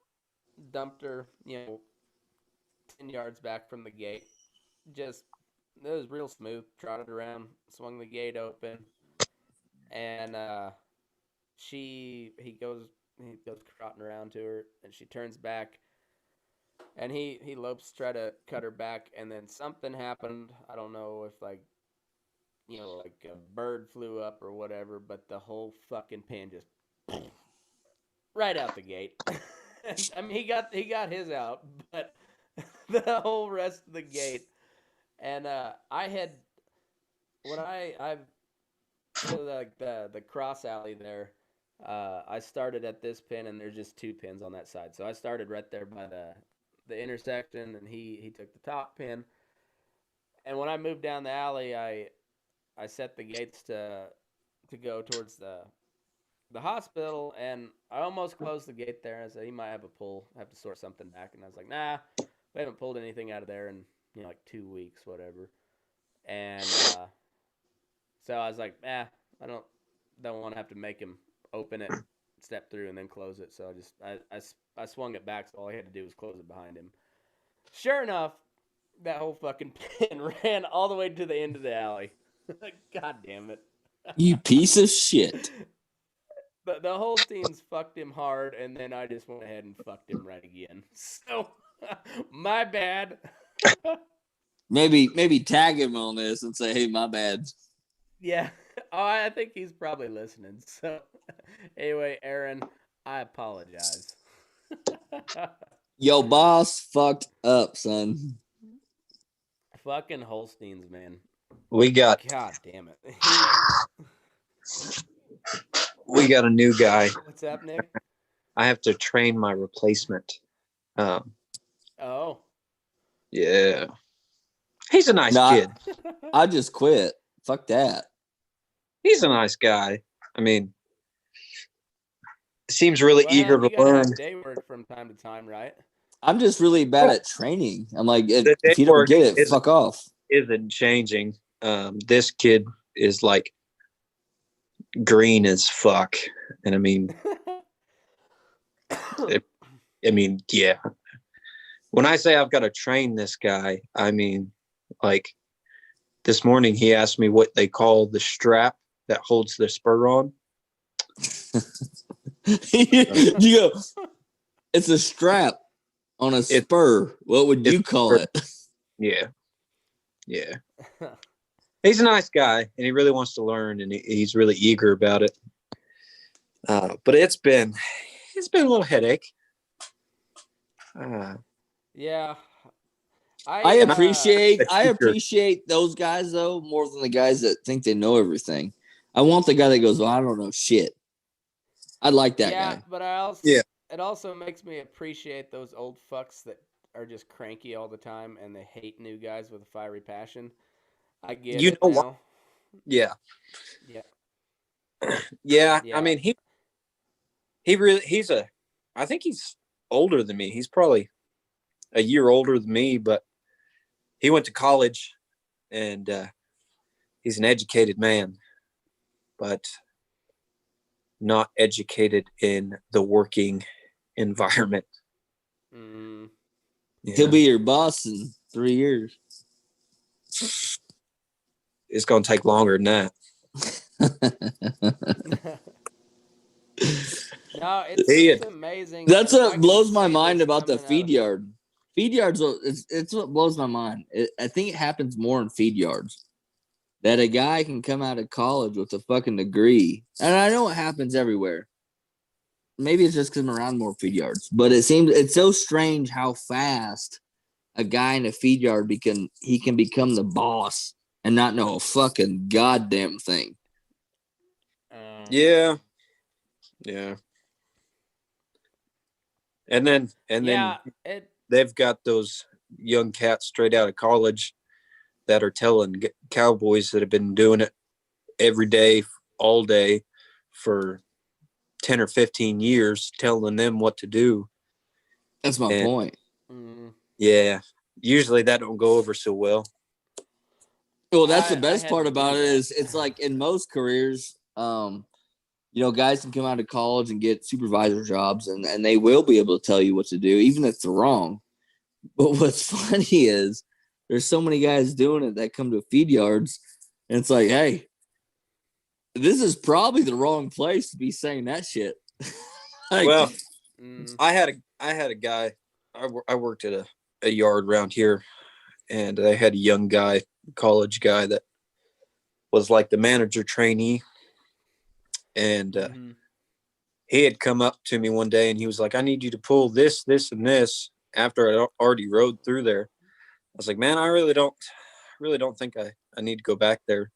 dumped her, 10 yards back from the gate. It was real smooth. Trotted around, swung the gate open, and he goes trotting around to her, and she turns back, and he lopes to try to cut her back, and then something happened. I don't know if like a bird flew up or whatever, but the whole fucking pin just right out the gate. I mean, he got his out, but the whole rest of the gate. And I like the cross alley there. I started at this pin, and there's just 2 pins on that side. So I started right there by the intersection, and he took the top pin. And when I moved down the alley, I set the gates to go towards the hospital, and I almost closed the gate there. I said he might have a pull, have to sort something back, and I was like, nah, we haven't pulled anything out of there in like 2 weeks, whatever. And so I was like, I don't want to have to make him open it, step through, and then close it. So I swung it back, so all I had to do was close it behind him. Sure enough, That whole fucking pin ran all the way to the end of the alley. God damn it. You piece of shit. The Holsteins fucked him hard, and then I just went ahead and fucked him right again. So, my bad. Maybe tag him on this and say, hey, my bad. Yeah. Oh, I think he's probably listening. So, anyway, Aaron, I apologize. Yo, boss fucked up, son. Fucking Holsteins, man. We got God damn it. a new guy. What's up, Nick? I have to train my replacement. Oh. Yeah. He's a nice Nah, kid. I just quit. Fuck that. He's a nice guy. I mean, seems really eager You to gotta learn. have day work from time to time, right? I'm just really bad at training. I'm like, The if day you don't work get it, fuck off. isn't changing. This kid is like green as fuck. And I mean, yeah. When I say I've got to train this guy, I mean, like this morning he asked me what they call the strap that holds the spur on. You go, it's a strap on a spur. What would you call it? Yeah. Yeah. He's a nice guy and he really wants to learn and he's really eager about it. But it's been a little headache. Yeah. I appreciate those guys though more than the guys that think they know everything. I want the guy that goes, well, I don't know shit. I like that guy. But it also makes me appreciate those old fucks that are just cranky all the time and they hate new guys with a fiery passion. I get You it know now. what? Yeah. Yeah. Yeah. Yeah. I mean, he's I think he's older than me. He's probably a year older than me, but he went to college and he's an educated man, but not educated in the working environment. Mm. Yeah. He'll be your boss in 3 years. It's going to take longer than that. No, it's amazing. That's I what can blows my see mind this about the coming out feed of- yard. Feed yards, it's what blows my mind. I think it happens more in feed yards. That a guy can come out of college with a fucking degree. And I know it happens everywhere. Maybe it's just because I'm around more feed yards. But it's so strange how fast a guy in a feed yard can become the boss and not know a fucking goddamn thing. Yeah. And then they've got those young cats straight out of college that are telling cowboys that have been doing it every day, all day for 10 or 15 years, telling them what to do. That's my point. Yeah. Usually that don't go over so well. Well, that's the best part about it is it's like in most careers, guys can come out of college and get supervisor jobs and they will be able to tell you what to do, even if it's wrong. But what's funny is there's so many guys doing it that come to feed yards and it's like, hey, this is probably the wrong place to be saying that shit. I had a guy, I worked at a yard around here and they had a young guy, college guy that was like the manager trainee. And he had come up to me one day and he was like, I need you to pull this, this, and this after I already rode through there. I was like, man, I really don't think I need to go back there.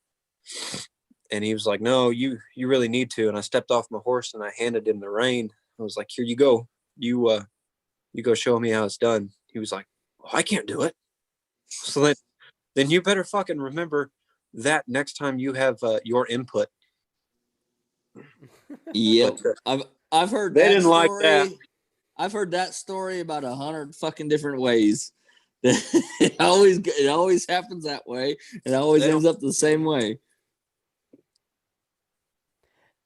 And he was like, no, you really need to. And I stepped off my horse and I handed him the rein. I was like, here you go. You go show me how it's done. He was like, oh, I can't do it. So then you better fucking remember that next time you have your input. Yep. I've heard they that didn't story. like that. I've heard that story about 100 fucking different ways. It always happens that way. It always ends up the same way.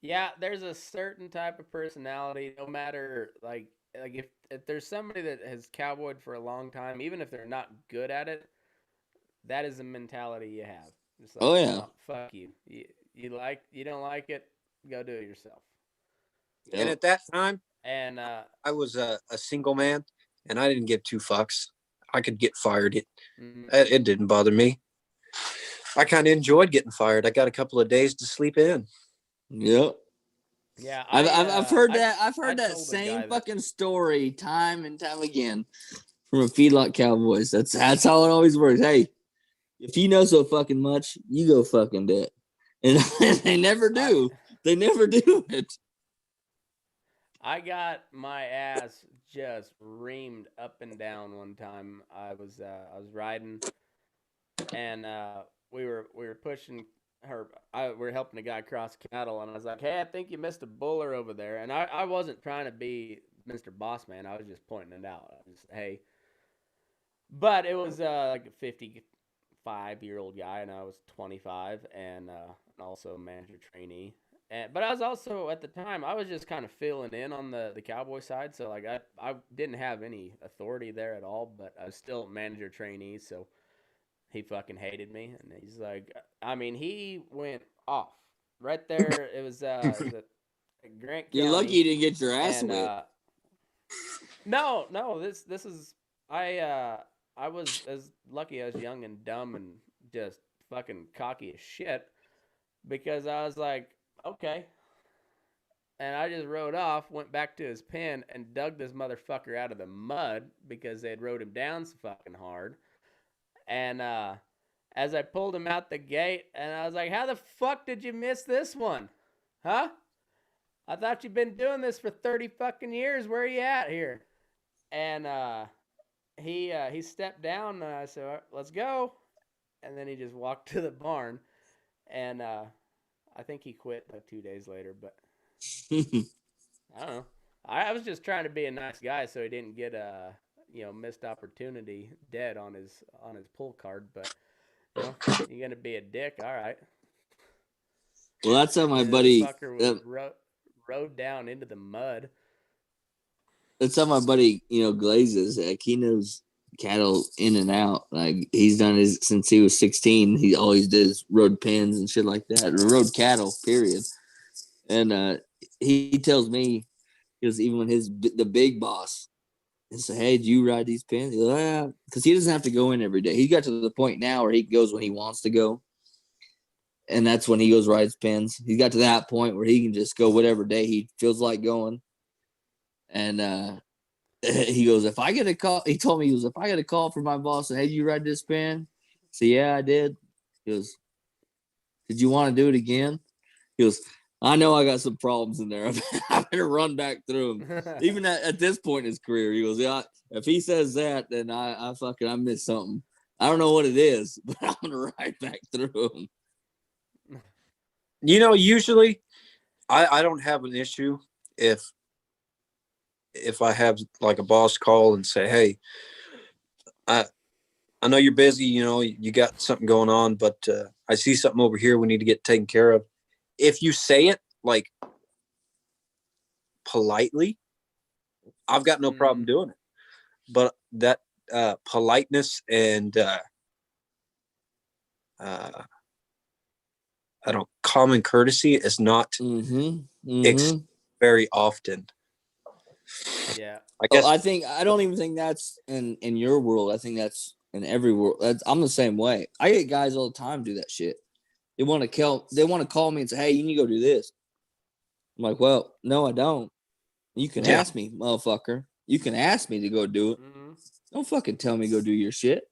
Yeah, there's a certain type of personality, no matter like if there's somebody that has cowboyed for a long time, even if they're not good at it, that is the mentality you have. Just like, Oh yeah. no, fuck you. You don't like it, go do it yourself. And Yep. at that time, And I was a single man, and I didn't give two fucks. I could get fired. It didn't bother me. I kind of enjoyed getting fired. I got a couple of days to sleep in. Yep. yeah, I've heard that. I've I heard that told a same guy that fucking story time and time again from a feedlot cowboys. That's how it always works. Hey, if you know so fucking much, you go fucking do it. And they never do. They never do it. I got my ass just reamed up and down one time. I was riding, and we were pushing her. We were helping a guy cross cattle, and I was like, "Hey, I think you missed a buller over there." And I wasn't trying to be Mr. Boss Man. I was just pointing it out. I was, hey, but it was like a 55-year-old guy, and I was 25, and also a manager trainee. But I was also at the time I was just kind of filling in on the cowboy side, so like I didn't have any authority there at all, but I was still manager trainee, so he fucking hated me, and he's like, I mean, he went off right there. It was at Grant You're lucky County, you didn't get your ass and whipped. no, this is I was as lucky. I was young and dumb and just fucking cocky as shit because I was like, okay. And I just rode off, went back to his pen, and dug this motherfucker out of the mud because they had rode him down so fucking hard. And as I pulled him out the gate, and I was like, how the fuck did you miss this one? Huh? I thought you'd been doing this for 30 fucking years. Where are you at here? And he stepped down, and I said, all right, let's go. And then he just walked to the barn. And I think he quit like 2 days later, but I don't know. I was just trying to be a nice guy so he didn't get a missed opportunity dead on his pull card. But you're gonna be a dick, all right. Well, that's how my And buddy. this fucker was rode down into the mud. That's how my buddy, Glazes. Like he knows cattle in and out. Like he's done his since he was 16. He always did his road pens and shit like that. Road cattle, period. And he tells me, because even when the big boss, he said, "Hey, do you ride these pens?" He's like, yeah, because he doesn't have to go in every day. He got to the point now where he goes when he wants to go, and that's when he goes rides pens. He got to that point where he can just go whatever day he feels like going. And he goes, if I get a call, he told me, he goes, if I get a call from my boss, hey, you ride this pen? So yeah, I did. He goes, did you want to do it again? He goes, I know I got some problems in there. I better run back through them. Even at this point in his career, he goes, yeah, if he says that, then I missed something. I don't know what it is, but I'm gonna ride back through them. Usually I don't have an issue if I have like a boss call and say, hey, I know you're busy, you got something going on, but I see something over here we need to get taken care of. If you say it like politely, I've got no problem doing it. But that politeness and common courtesy is not very often. Yeah. I guess. I don't even think that's in your world. I think that's in every world. I'm the same way. I get guys all the time do that shit. They want to call me and say, hey, you need to go do this. I'm like, well, no, I don't. You can ask me, motherfucker. You can ask me to go do it. Mm-hmm. Don't fucking tell me to go do your shit.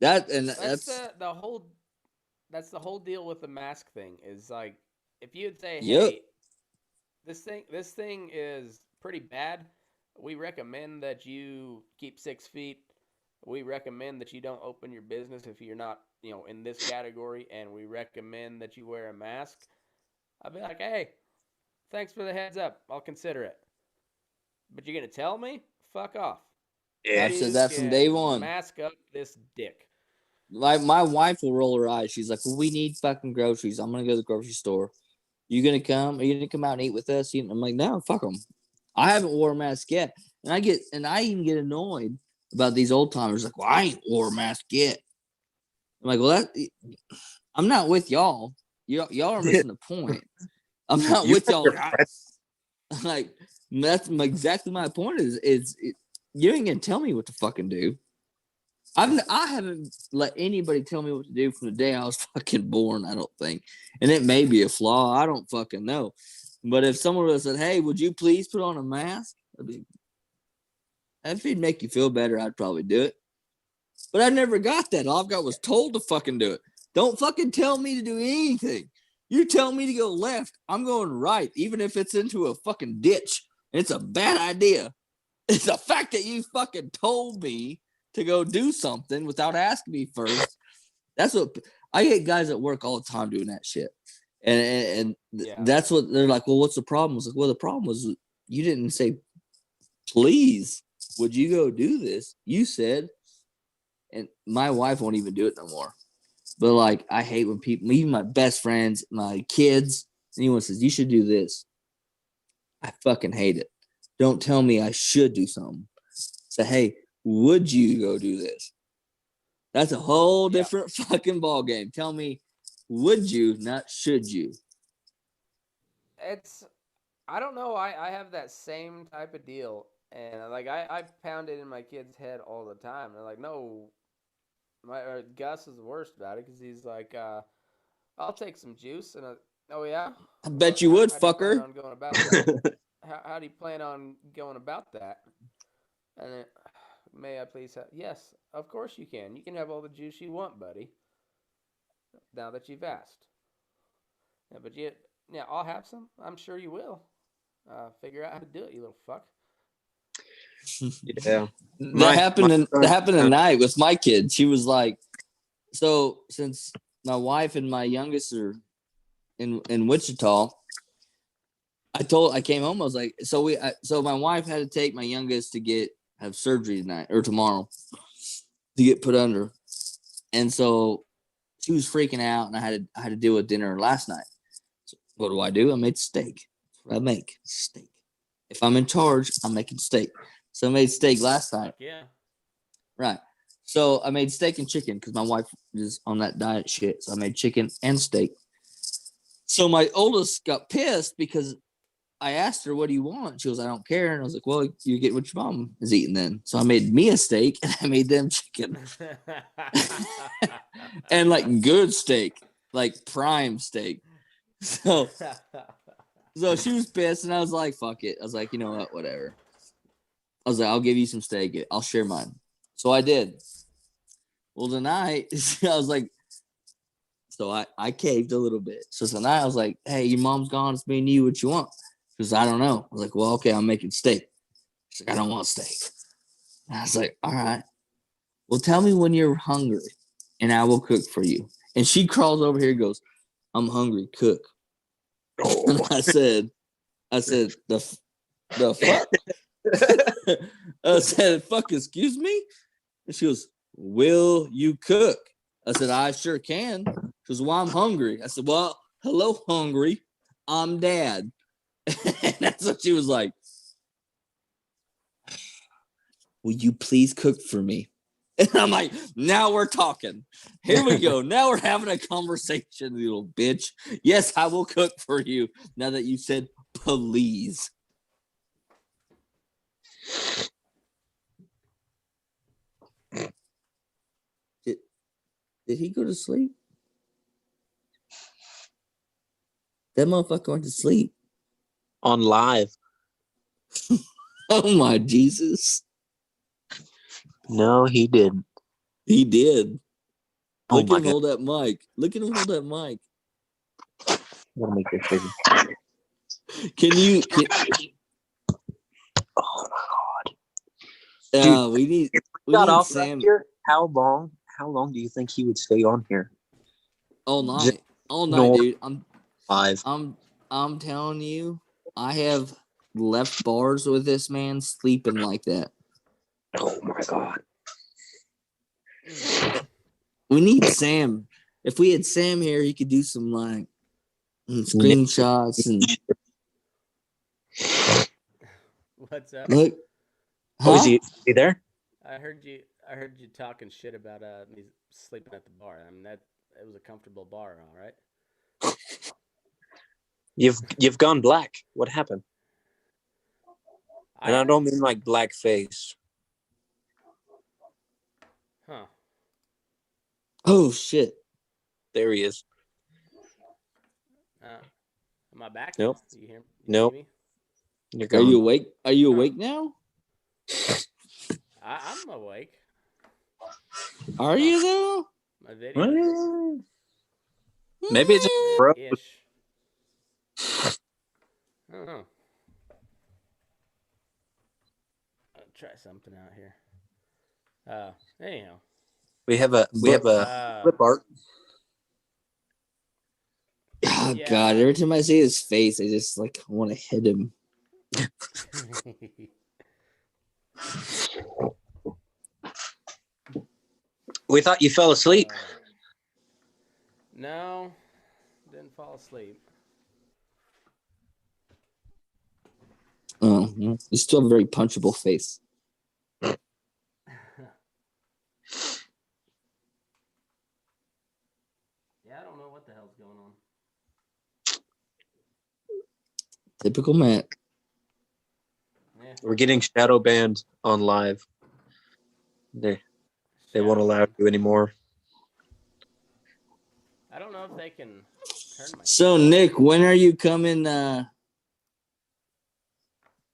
That's the whole deal with the mask thing is like, if you'd say, hey, this thing is pretty bad. We recommend that you keep 6 feet. We recommend that you don't open your business if you're not, in this category, and we recommend that you wear a mask. I'll be like, hey, thanks for the heads up. I'll consider it. But you're gonna tell me? Fuck off. Yeah. I've said that from day one. Mask up this dick. My wife will roll her eyes. She's like, well, we need fucking groceries. I'm gonna go to the grocery store. You gonna come? Are you gonna come out and eat with us? I'm like, no, fuck them. I haven't worn a mask yet, and I even get annoyed about these old timers. Like, well, I ain't wore a mask yet. I'm like, well, I'm not with y'all. Y'all are missing the point. I'm not You with have y'all. your friends. Like, that's exactly my point. You ain't gonna tell me what to fucking do. I haven't let anybody tell me what to do from the day I was fucking born. I don't think, and it may be a flaw. I don't fucking know. But if someone would have said, "Hey, would you please put on a mask?" If it'd make you feel better, I'd probably do it. But I never got that. All I've got was told to fucking do it. Don't fucking tell me to do anything. You tell me to go left, I'm going right, even if it's into a fucking ditch. It's a bad idea. It's the fact that you fucking told me to go do something without asking me first. That's what I get guys at work all the time doing that shit. And that's what they're like, well, what's the problem? I was like, well, the problem was you didn't say, please, would you go do this? You said, and my wife won't even do it no more. But like, I hate when people, even my best friends, my kids, anyone says, you should do this. I fucking hate it. Don't tell me I should do something. Say, hey, would you go do this? That's a whole different fucking ball game. Tell me, would you, not should you? I don't know. I have that same type of deal. And like, I pound it in my kid's head all the time. They're like, no, Gus is the worst about it because he's like, I'll take some juice. And oh, yeah? I Well, bet you would, how do you plan fucker. on going about that? How do you plan on going about that? And then, may I please have? Yes, of course you can. You can have all the juice you want, buddy. Now that you've asked. Yeah, but yeah, I'll have some. I'm sure you will. Figure out how to do it, you little fuck. Yeah. That happened tonight with my kid. She was like, so since my wife and my youngest are in Wichita, I came home. I was like, so my wife had to take my youngest to have surgery tonight or tomorrow to get put under, and so she was freaking out, and I had to deal with dinner last night. So what do? I made steak. That's what I make, steak. If I'm in charge, I'm making steak. So I made steak last night. Yeah. Right. So I made steak and chicken because my wife is on that diet shit. So I made chicken and steak. So my oldest got pissed because I asked her, what do you want? She goes, I don't care. And I was like, well, you get what your mom is eating then. So I made me a steak and I made them chicken. And like good steak, like prime steak. So she was pissed and I was like, fuck it. I was like, you know what? Whatever. I was like, I'll give you some steak. I'll share mine. So I did. Well, tonight, I was like, so I caved a little bit. So tonight I was like, hey, your mom's gone. It's me and you. What you want? Because I don't know. I was like, well, okay, I'm making steak. She's like, I don't want steak. And I was like, all right. Well, tell me when you're hungry and I will cook for you. And she crawls over here and goes, I'm hungry. Cook. And I said, the fuck? I said, fuck, excuse me? And she goes, will you cook? I said, I sure can. She goes, well, I'm hungry. I said, well, hello, hungry. I'm dad. And that's what she was like. Will you please cook for me? And I'm like, now we're talking. Here we go. Now we're having a conversation, you little bitch. Yes, I will cook for you. Now that you said please. Did he go to sleep? That motherfucker went to sleep. On live. Oh my Jesus. No, he didn't. He did. Oh Look my at him God. hold that mic. Look at him hold that mic. I'm gonna make this bigger. Can you Oh my God. we need Sam. Sam Here, how long do you think he would stay on here? all night. All night, Nor- dude. 5. I'm telling you, I have left bars with this man sleeping like that. Oh my God. We need Sam. If we had Sam here, he could do some like screenshots and What's up? look. Oh, Huh? is he there? I heard you. I heard you talking shit about me sleeping at the bar. I mean, that it was a comfortable bar, all right. You've gone black. What happened? I And I have? don't mean like black face. Huh? Oh shit. There he is. Am I back? Nope. You hear? You Nope. see me? You're Are you gone. awake? Are you Huh. awake now? I'm awake. Are you though? My video. Well, maybe it's bro. Ish. I don't know. I'll try something out here. Anyhow. We have a flip art. Oh Yeah. god, every time I see his face, I just like want to hit him. We thought you fell asleep. No, didn't fall asleep. Oh, well, you still have a very punchable face. Yeah, I don't know what the hell's going on. Typical Matt. Yeah. We're getting shadow banned on live. They won't allow you anymore. I don't know if they can turn my. So Nick, when are you coming an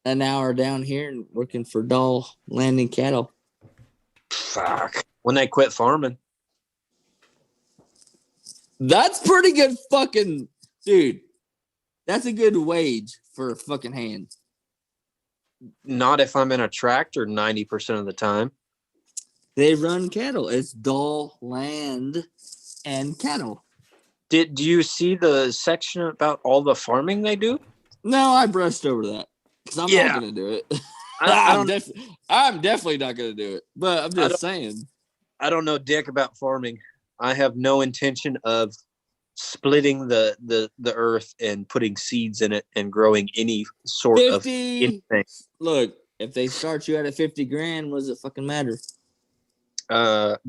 hour down here and working for Doll Landing Cattle? Fuck. When they quit farming. That's pretty good fucking dude. That's a good wage for a fucking hand. Not if I'm in a tractor 90% of the time. They run cattle. It's Doll Land and Cattle. Do you see the section about all the farming they do? No, I brushed over that because I'm not gonna do it. I'm definitely not gonna do it. But I'm just saying. I don't know dick about farming. I have no intention of splitting the earth and putting seeds in it and growing any sort 50. of anything. Look, if they start you out at 50 grand, what does it fucking matter?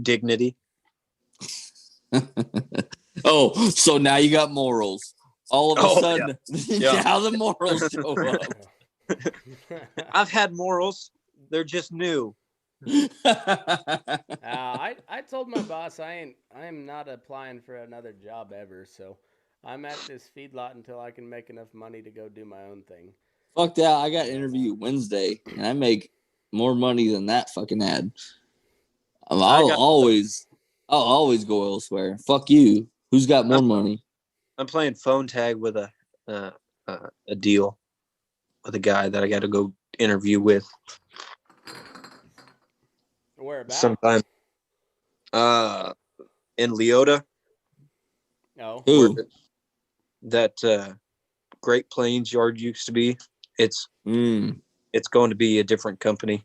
Dignity. Oh, so now you got morals. All of a sudden, Yeah. now the morals show up. I've had morals. They're just new. I told my boss I am not applying for another job ever, so I'm at this feedlot until I can make enough money to go do my own thing. Fuck that! I got an interview Wednesday, and I make more money than that fucking ad. I'll always go elsewhere. Fuck you. Who's got more money? I'm playing phone tag with a deal with a guy that I got to go interview with. Where about? Sometime. In Leota. Oh. Who? That Great Plains yard used to be. It's Mm. going to be a different company.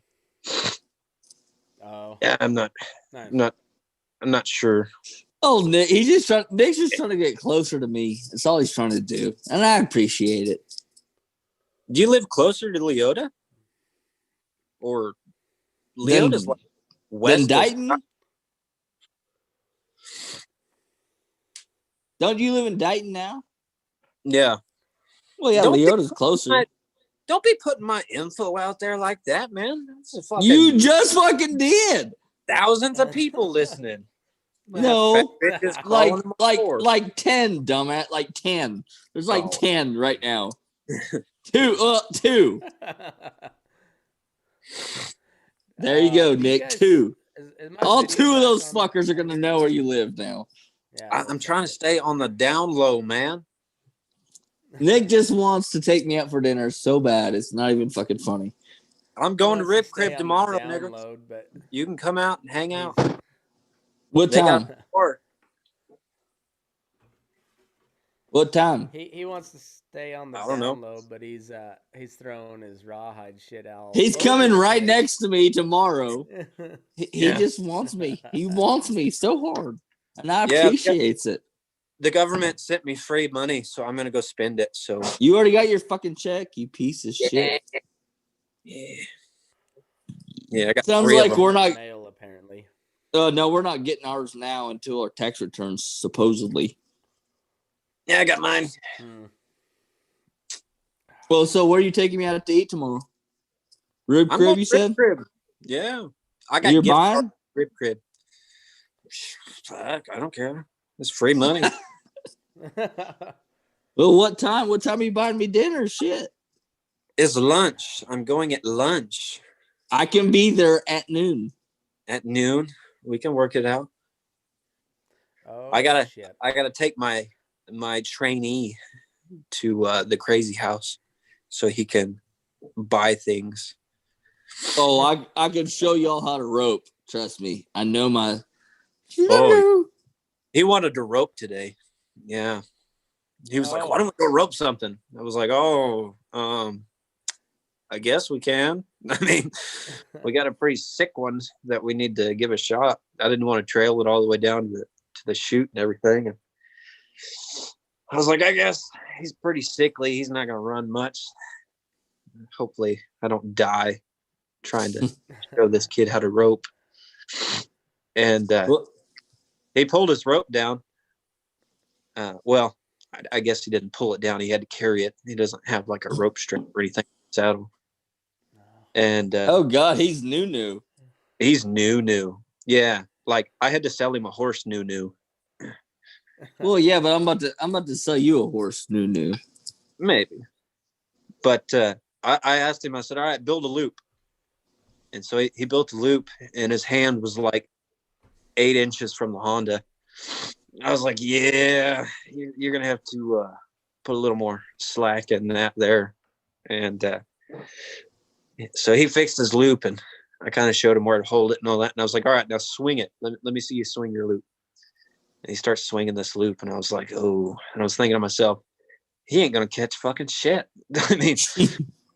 Oh. Yeah, I'm not sure. Oh, Nick, Nick's just trying to get closer to me. That's all he's trying to do, and I appreciate it. Do you live closer to Leota? Or Leota's like west than Dighton? Don't you live in Dighton now? Yeah. Well, yeah, Leota's closer. Don't be putting my info out there like that, man. That's a fucking You just fucking did. thousands of people listening. No, like 10, dumbass. Like 10. There's like 10 right now. Two. There you go, Nick. Guys, 2. is All 2 of those on? fuckers are gonna know where you live now. Yeah, I'm trying to stay on the down low, man. Nick just wants to take me out for dinner so bad. It's not even fucking funny. I'm going to Rib stay Crib on tomorrow, the nigga. download, but You can come out and hang out. What They time? got more. What time? he wants to stay on the I don't know. download, but he's throwing his rawhide shit out. He's coming right next to me tomorrow. He Yeah. just wants me. He wants me so hard. And I Yeah, appreciates it. The government sent me free money, so I'm gonna go spend it. So You already got your fucking check, you piece of shit. yeah, I got Sounds 3 of like them. we're not. Mail, apparently. No, we're not getting ours now until our tax returns, supposedly. Yeah, I got mine. Well, so where are you taking me out to eat tomorrow? Rib I'm crib, going you to Rib said? Crib. Yeah. I got You're gift cards buying? for Rib Crib. Fuck, I don't care. It's free money. Well, what time? What time are you buying me dinner? Shit. It's lunch. I'm going at lunch. I can be there at noon. At noon. We can work it out. Oh, I shit. gotta take my trainee to the crazy house so he can buy things. Oh, I can show y'all how to rope. Trust me. I know my. Oh, he wanted to rope today. Yeah. He was like, Oh. why don't we go rope something? I was like, I guess we can. I mean, we got a pretty sick one that we need to give a shot. I didn't want to trail it all the way down to the chute and everything. And I was like, I guess he's pretty sickly. He's not going to run much. Hopefully I don't die trying to show this kid how to rope. And he pulled his rope down. Well, I guess he didn't pull it down. He had to carry it. He doesn't have like a rope strap or anything saddle. And oh God, he's new. He's new. Yeah, like I had to sell him a horse new. Well, yeah, but I'm about to sell you a horse new. Maybe. But I asked him, I said, all right, build a loop. And so he built a loop and his hand was like 8 inches from the Honda. I was like, yeah, you're going to have to put a little more slack in that there. And so he fixed his loop and I kind of showed him where to hold it and all that. And I was like, all right, now swing it. Let me see you swing your loop. And he starts swinging this loop. And I was like, oh, and I was thinking to myself, he ain't going to catch fucking shit. I mean,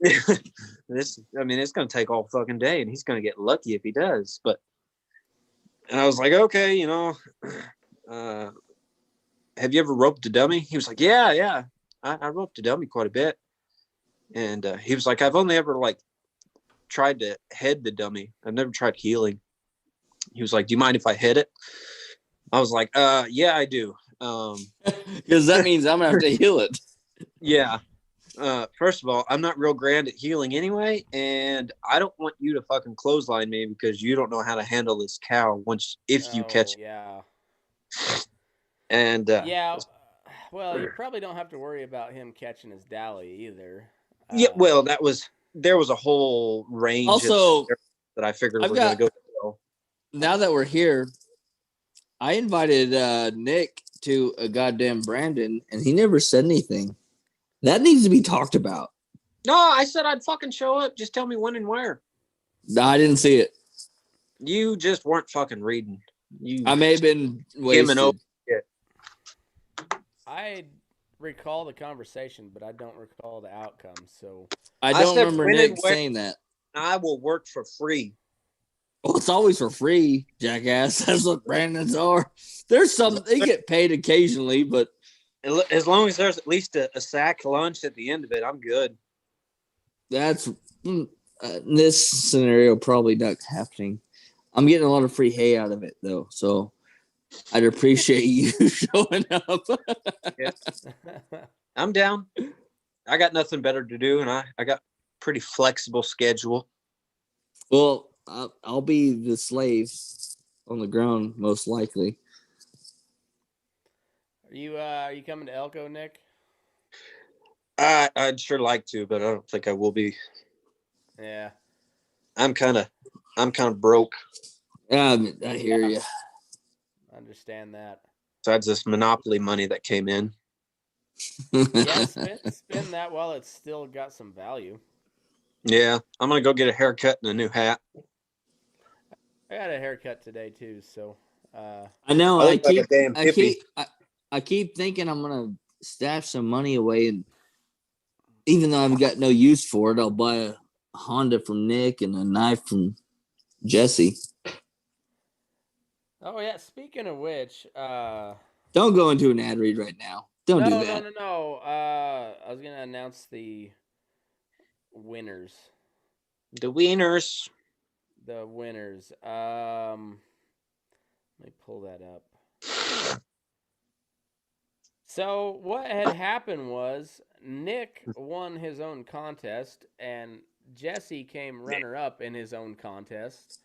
it's going to take all fucking day and he's going to get lucky if he does. And I was like, okay, have you ever roped a dummy? He was like, yeah. I roped a dummy quite a bit. And he was like, I've only ever like tried to head the dummy. I've never tried healing. He was like, do you mind if I head it? I was like, yeah, I do. Because that means I'm gonna have to heal it. Yeah. First of all, I'm not real grand at healing anyway, and I don't want you to fucking clothesline me because you don't know how to handle this cow if you catch it. Yeah. And yeah. Well, you probably don't have to worry about him catching his dally either. Yeah, well, there was a whole range also that I figured we're gonna go. Now that we're here, I invited Nick to a goddamn Brandon, and he never said anything. That needs to be talked about. No, I said I'd fucking show up. Just tell me when and where. No, I didn't see it. You just weren't fucking reading. I may have been wasted. I recall the conversation, but I don't recall the outcome. So I don't remember Nick saying that. I will work for free. Well, it's always for free, jackass. That's what Brandons are. There's some they get paid occasionally, but as long as there's at least a sack lunch at the end of it, I'm good. That's this scenario probably not happening. I'm getting a lot of free hay out of it though, so I'd appreciate you showing up. Yeah. I'm down. I got nothing better to do, and I got pretty flexible schedule. Well, I'll be the slave on the ground, most likely. Are you coming to Elko, Nick? I'd sure like to, but I don't think I will be. Yeah. I'm kind of broke. Yeah, I hear you. Understand that. Besides this Monopoly money that came in. Yeah, spend that while it's still got some value. Yeah, I'm gonna go get a haircut and a new hat. I got a haircut today too, so. I know. I keep thinking I'm gonna stash some money away, and even though I've got no use for it, I'll buy a Honda from Nick and a knife from Jesse. Oh yeah. Speaking of which, don't go into an ad read right now. Don't do that. No. I was gonna announce the winners. The winners. The winners. Let me pull that up. So what had happened was Nick won his own contest, and Jesse came runner-up in his own contest.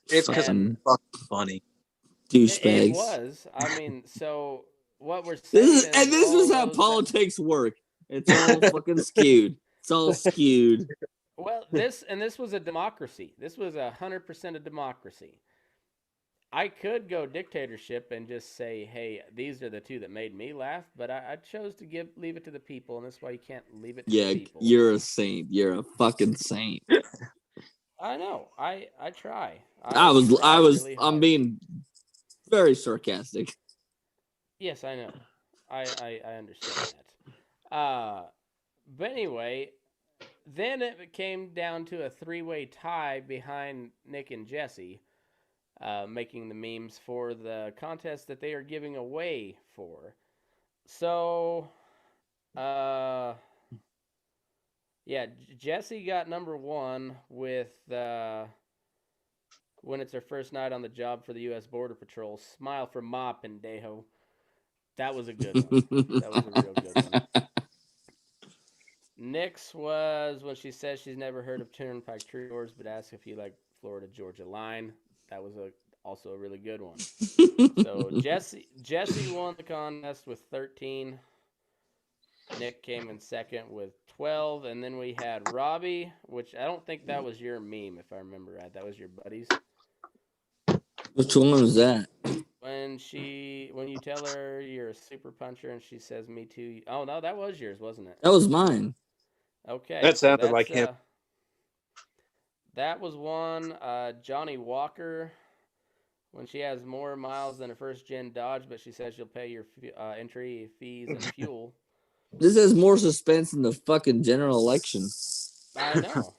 It's because I'm And fucking funny. it Douchebags. was. I mean, so what we're saying is This all is how those that, politics work. It's all fucking skewed. It's all skewed. well, this was a democracy. This was 100% a democracy. I could go dictatorship and just say, "Hey, these are the two that made me laugh," but I chose to leave it to the people, and that's why you can't leave it to the Yeah, people. you're a saint. You're a fucking saint. I know. I try. I try really I'm hard. being very sarcastic. Yes, I know. I understand that. But anyway, then it came down to a three-way tie behind Nick and Jesse, making the memes for the contest that they are giving away for. So, uh, yeah, Jesse got number one with when it's her first night on the job for the U.S. Border Patrol. Smile for Mop and Deho. That was a good one. That was a real good one. Nick's was when she says she's never heard of Turnpike Troubadours, but asks if you like Florida Georgia Line. That was also a really good one. So Jesse won the contest with 13. Nick came in second with 12, and then we had Robbie, which I don't think that was your meme, if I remember right. That was your buddy's. Which one was that? When you tell her you're a super puncher and she says me too. Oh no, that was yours, wasn't it? That was mine. Okay, That so sounded like him. That was one. Johnny Walker, when she has more miles than a first gen Dodge, but she says she'll pay your entry fees and fuel. This has more suspense than the fucking general election. I know.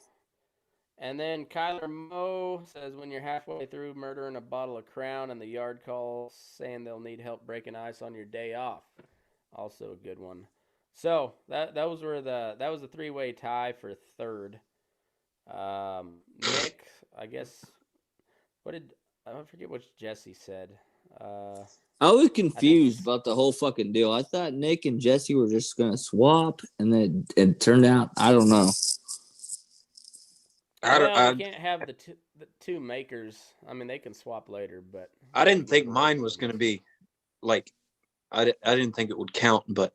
And then Kyler Moe says when you're halfway through murdering a bottle of Crown and the yard calls saying they'll need help breaking ice on your day off. Also a good one. So that was the three-way tie for third. Nick, I guess, I forget what Jesse said. I was confused I about the whole fucking deal. I thought Nick and Jesse were just gonna swap, and then it turned out I don't know. you can't have the two makers. I mean, they can swap later, but I didn't think never mine was going to be like, I didn't think it would count, but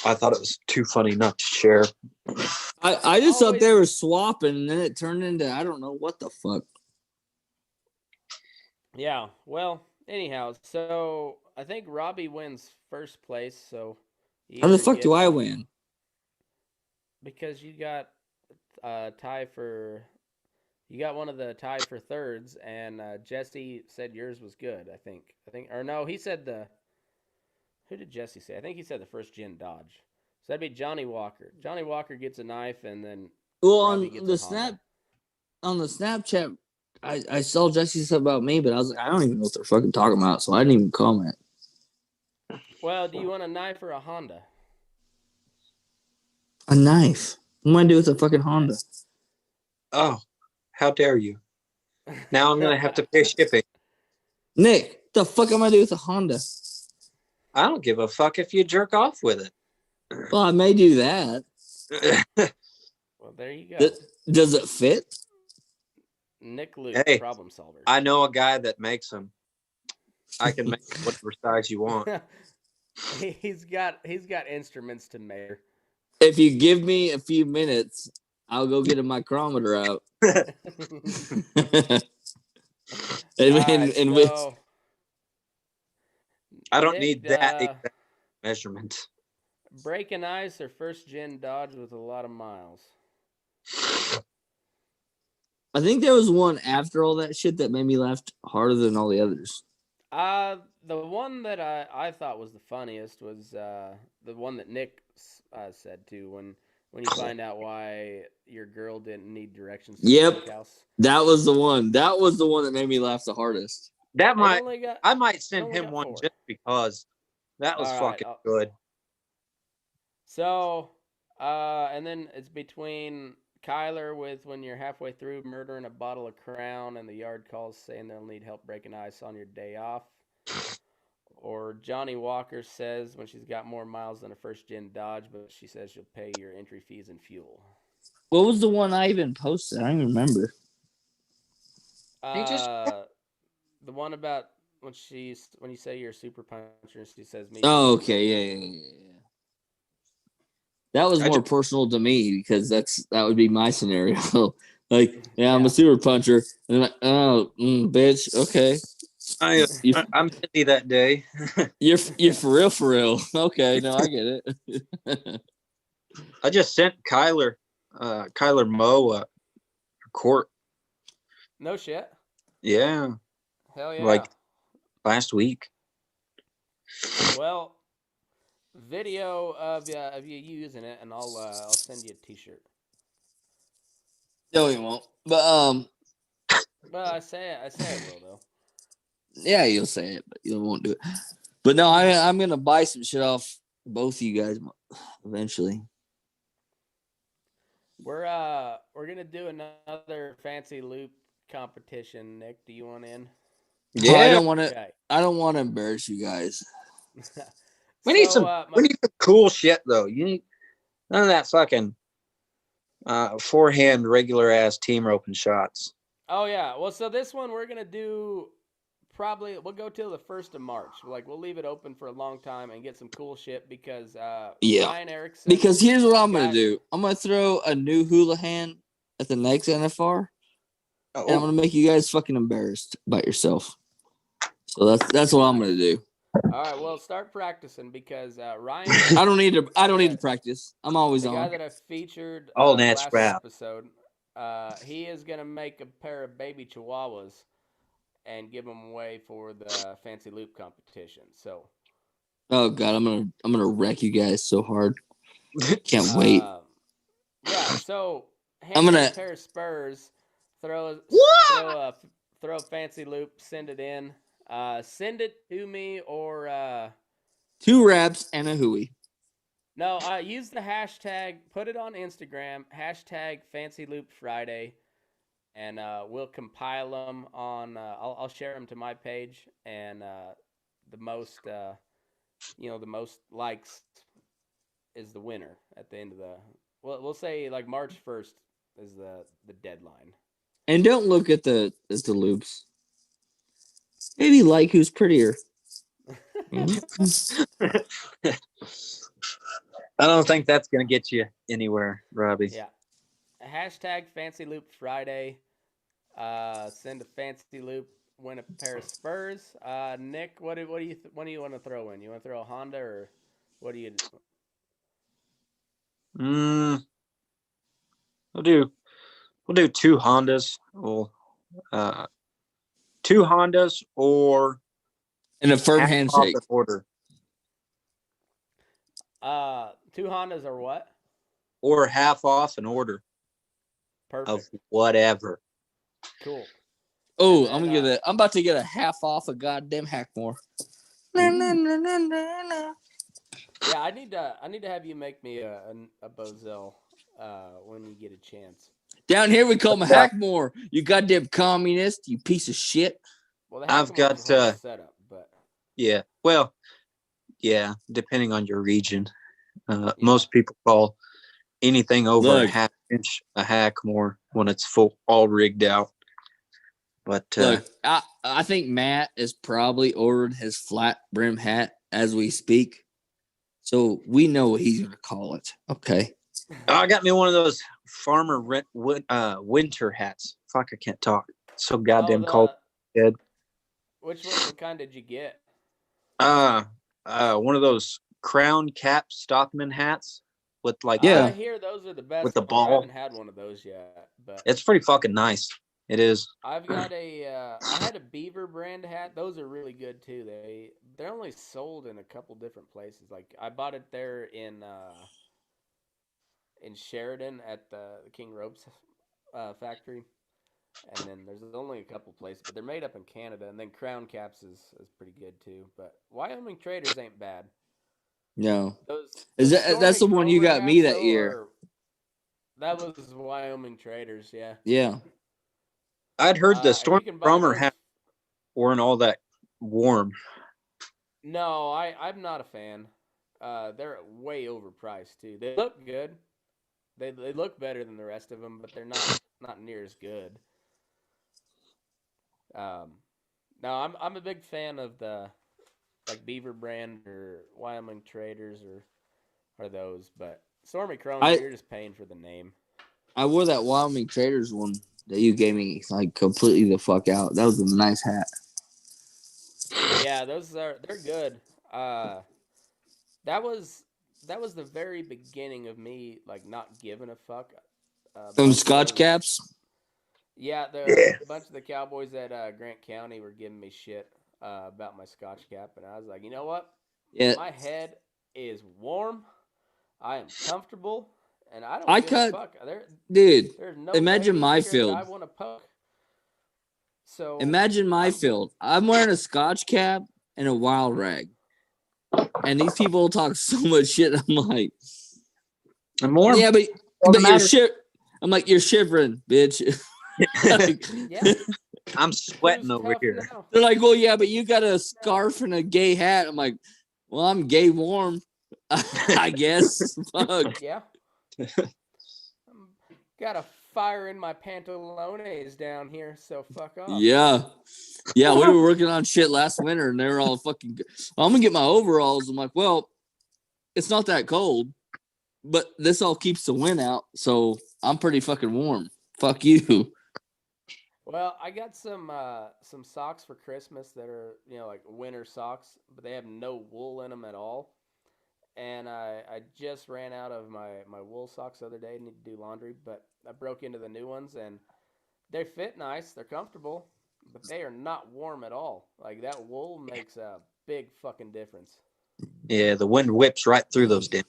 I thought it was too funny not to share. I just thought they were swapping, and then it turned into I don't know what the fuck. Yeah. Well, anyhow, so I think Robbie wins first place. So How the fuck do I win? Because you got tie for. You got one of the tie for thirds, and Jesse said yours was good. I think, or no, he said the. Who did Jesse say? I think he said the first gen Dodge. So that'd be Johnny Walker. Johnny Walker gets a knife, and then Well, Robbie gets on the Snapchat, I saw Jesse said about me, but I was like, I don't even know what they're fucking talking about, so I didn't even comment. Well, do you want a knife or a Honda? A knife. What am I do with a fucking Honda? Oh, how dare you! Now I'm gonna have to pay shipping. Nick, the fuck am I do with a Honda? I don't give a fuck if you jerk off with it. Well, I may do that. Well, there you go. Does it fit? Nick Luke, Hey, problem solver. I know a guy that makes them. I can make whatever size you want. He's got instruments to measure. If you give me a few minutes, I'll go get a micrometer out. I don't need that exact measurement. Breaking ice or first gen Dodge with a lot of miles. I think there was one after all that shit that made me laugh harder than all the others. The one that I thought was the funniest was the one that Nick said too when you find out why your girl didn't need directions to the steakhouse. That was the one. That was the one that made me laugh the hardest. I might send him one just because that was fucking good. So, and then it's between Kyler with when you're halfway through murdering a bottle of Crown and the yard calls saying they'll need help breaking ice on your day off. Or Johnny Walker says when she's got more miles than a first-gen Dodge, but she says she'll pay your entry fees and fuel. What was the one I even posted? I don't even remember. The one about when you say you're a super puncher, she says me. Oh, okay, yeah. That was more personal to me because that would be my scenario. Like, I'm a super puncher, and I'm like, oh, bitch, okay. I'm busy that day. You're for real. Okay, no, I get it. I just sent Kyler Moe a court. No shit. Yeah. Hell yeah. Like last week. Well, video of you using it, and I'll send you a T-shirt. No, you won't. But Well, I say it will though. yeah, you'll say it, but you won't do it. But no, I'm gonna buy some shit off both of you guys eventually. We're gonna do another fancy loop competition. Nick, do you want in? Yeah. Oh, I don't want to. Okay. I don't want to embarrass you guys. We need some cool shit though. You need none of that fucking forehand regular ass team roping shots. Oh yeah. Well, so this one we're gonna do. Probably we'll go till the 1st of March. Like we'll leave it open for a long time and get some cool shit because Ryan Erickson. Because here's what I'm gonna do. I'm gonna throw a new Houlihan at the next NFR, and I'm gonna make you guys fucking embarrassed about yourself. So that's what I'm gonna do. All right, well, start practicing because Ryan. I don't need to practice. I'm always the on. The guy that I featured last episode, he is gonna make a pair of baby Chihuahuas and give them away for the fancy loop competition. So. Oh god, I'm gonna wreck you guys so hard. Can't wait. Yeah, so I'm gonna a pair of spurs, throw a fancy loop, send it in. Send it to me or 2 wraps and a hooey. No, use the hashtag, put it on Instagram, hashtag Fancy Loop Friday. And we'll compile them on. I'll share them to my page, and the most, the most likes is the winner at the end of the. Well, we'll say like March 1st is the deadline. And don't look at the loops. Maybe like who's prettier. I don't think that's gonna get you anywhere, Robbie. Yeah. Hashtag Fancy Loop Friday. Send a fancy loop. Win a pair of spurs. Nick, what do you want to throw in? You want to throw a Honda or what do you? We'll do 2 Hondas. We'll 2 Hondas or and a firm handshake order. 2 Hondas or what? Or half off an order. Perfect. Of whatever. Cool. Oh, I'm about to get a half off a goddamn Hackmore. Yeah, I need to have you make me a Bozell when you get a chance. Down here we call him a Hackmore. You goddamn communist, you piece of shit. Well, I've got setup, but yeah. Well, yeah, depending on your region. Most people call anything over a half inch a Hackmore when it's full all rigged out. But look, I think Matt is probably ordered his flat brim hat as we speak, so we know what he's gonna call it. Okay. I got me one of those farmer winter hats. Fuck, I can't talk. It's so goddamn cold. Good. What kind did you get? One of those crown cap stockman hats with like I hear those are the best with the ball. I ball. haven't had one of those yet, but it's pretty fucking nice. It is. I've got I had a Beaver brand hat. Those are really good too. They're only sold in a couple different places. Like I bought it there in Sheridan at the King Ropes factory, and then there's only a couple places, but they're made up in Canada. And then Crown Caps is pretty good too. But Wyoming Traders ain't bad. No, That's the one you got me that year. That was Wyoming Traders, yeah. Yeah. I'd heard the And storm you can buy drummer those. weren't all that warm. No, I'm not a fan. They're way overpriced too. They look good. They look better than the rest of them, but they're not near as good. Um, no, I'm a big fan of the like Beaver brand or Wyoming Traders or those, but Stormy Chrome, I you're just paying for the name. I wore that Wyoming Traders one that you gave me like completely the fuck out. That was a nice hat. Yeah, they're good. Uh, that was that was the very beginning of me like not giving a fuck. A Some bunch of Scotch those, caps. yeah, the Yeah. bunch of the Cowboys at Grant County were giving me shit about my Scotch cap, and I was like, you know what? Yeah. My head is warm. I am comfortable, and I don't I give a cut, fuck. dude. There's no Imagine ladies my here that field. I want to poke. So Imagine my I'm good. field. I'm wearing a Scotch cap and a wild rag, and these people talk so much shit. I'm like, I'm warm. yeah, but Doesn't you're matter. I'm like, you're shivering, bitch. Like, Yeah, I'm who's sweating over tough here. now? they're like, well, yeah, but you got a scarf and a gay hat. I'm like, well, I'm gay warm, I guess. Fuck. Yeah, got a fire in my pantalones down here, so fuck off. Yeah. Yeah, we were working on shit last winter and they were all fucking, I'm gonna get my overalls. I'm like, well, it's not that cold, but this all keeps the wind out, so I'm pretty fucking warm. Fuck you. Well, I got some socks for Christmas that are like winter socks, but they have no wool in them at all. And I just ran out of my wool socks the other day. Need to do laundry, but I broke into the new ones and they fit nice. They're comfortable, but they are not warm at all. Like that wool makes a big fucking difference. Yeah, the wind whips right through those damn.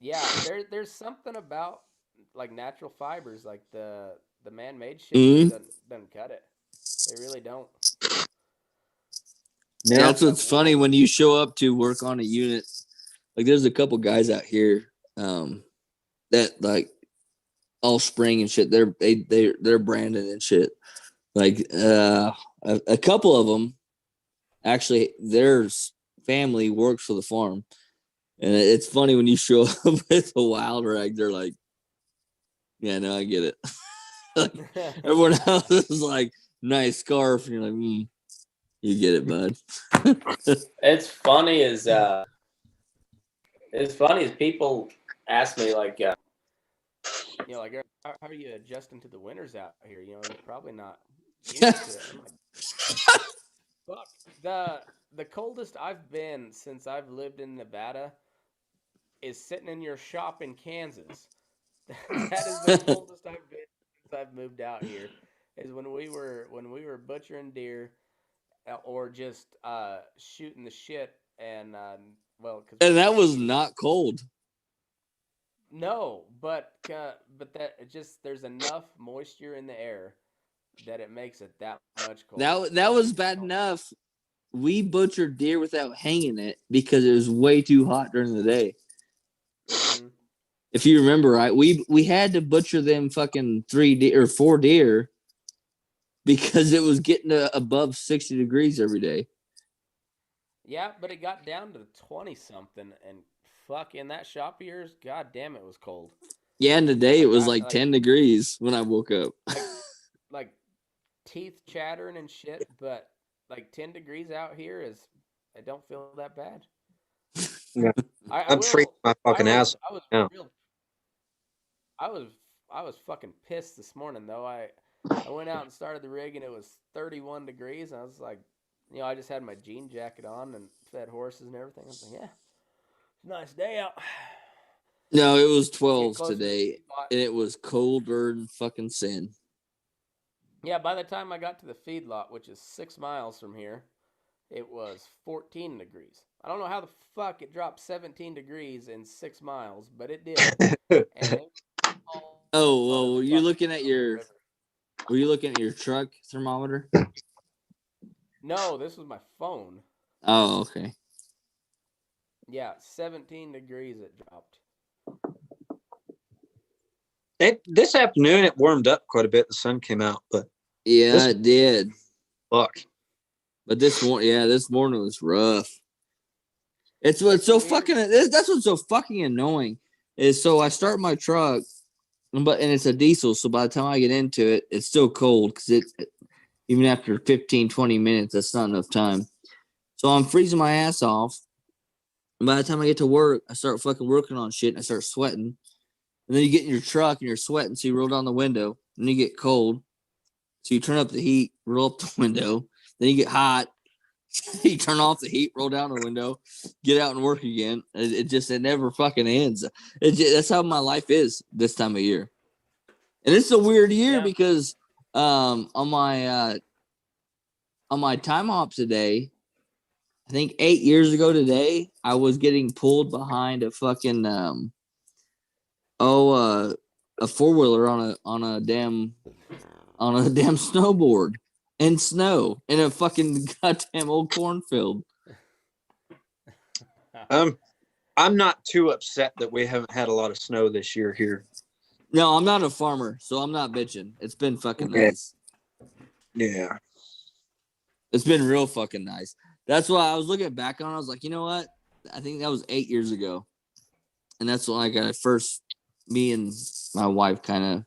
Yeah, there's something about like natural fibers, like the man made shit just Mm. doesn't cut it. They really don't. Yeah. That's what's funny when you show up to work on a unit. Like there's a couple guys out here that like all spring and shit. They're branding and shit. Like a couple of them actually their family works for the farm. And it's funny when you show up with a wild rag, they're like, yeah, no, I get it. Like, everyone else is like, nice scarf. And you're like, you get it, bud. It's funny as people ask me like like how are you adjusting to the winters out here? You're probably not used to it. I'm like, fuck. The coldest I've been since I've lived in Nevada is sitting in your shop in Kansas. That is the coldest I've been since I've moved out here. Is when we were butchering deer or just shooting the shit and well, because we And that shoot was deer. not cold. No, but that it just there's enough moisture in the air that it makes it that much colder. That was bad enough. We butchered deer without hanging it because it was way too hot during the day. Mhm. If you remember right, we had to butcher them fucking 3 deer or 4 deer because it was getting to above 60 degrees every day. Yeah, but it got down to 20 something, and fuck, in that shop of yours, god damn, it was cold. Yeah, and today it Like was I like 10 degrees when I woke up. like teeth chattering and shit, but like 10 degrees out here is I don't feel that bad. Yeah. I I'm freezing will. my fucking ass I was now. real. I was I was fucking pissed this morning though. I went out and started the rig and it was 31 degrees. And I was like, I just had my jean jacket on and fed horses and everything. I was like, yeah, it's a nice day out. No, it was Get 12 closer to the today, feedlot. and it was colder than fucking sin. Yeah, by the time I got to the feedlot, which is 6 miles from here, it was 14 degrees. I don't know how the fuck it dropped 17 degrees in 6 miles, but it did. And it was all Oh, on well, the fucking river. were you looking at your truck thermometer? No, this was my phone. Oh, okay. Yeah, 17 degrees it dropped. This afternoon it warmed up quite a bit. The sun came out, but Yeah, it did. fuck. But this morning was rough. It's what's so fucking. That's what's so fucking annoying. Is so I start my truck, and it's a diesel. So by the time I get into it, it's still cold because even after 15, 20 minutes, that's not enough time. So I'm freezing my ass off. And by the time I get to work, I start fucking working on shit and I start sweating. And then you get in your truck and you're sweating, so you roll down the window. And you get cold. So you turn up the heat, roll up the window. Then you get hot. You turn off the heat, roll down the window, get out and work again. It never fucking ends. That's how my life is this time of year. And it's a weird year because on my time hop today, I think 8 years ago today, I was getting pulled behind a fucking a 4-wheeler on a damn snowboard in snow in a fucking goddamn old cornfield. I'm not too upset that we haven't had a lot of snow this year here. No, I'm not a farmer, so I'm not bitching. It's been fucking nice. Yeah. It's been real fucking nice. That's why I was looking back on it. I was like, you know what? I think that was 8 years ago. And that's when me and my wife kind of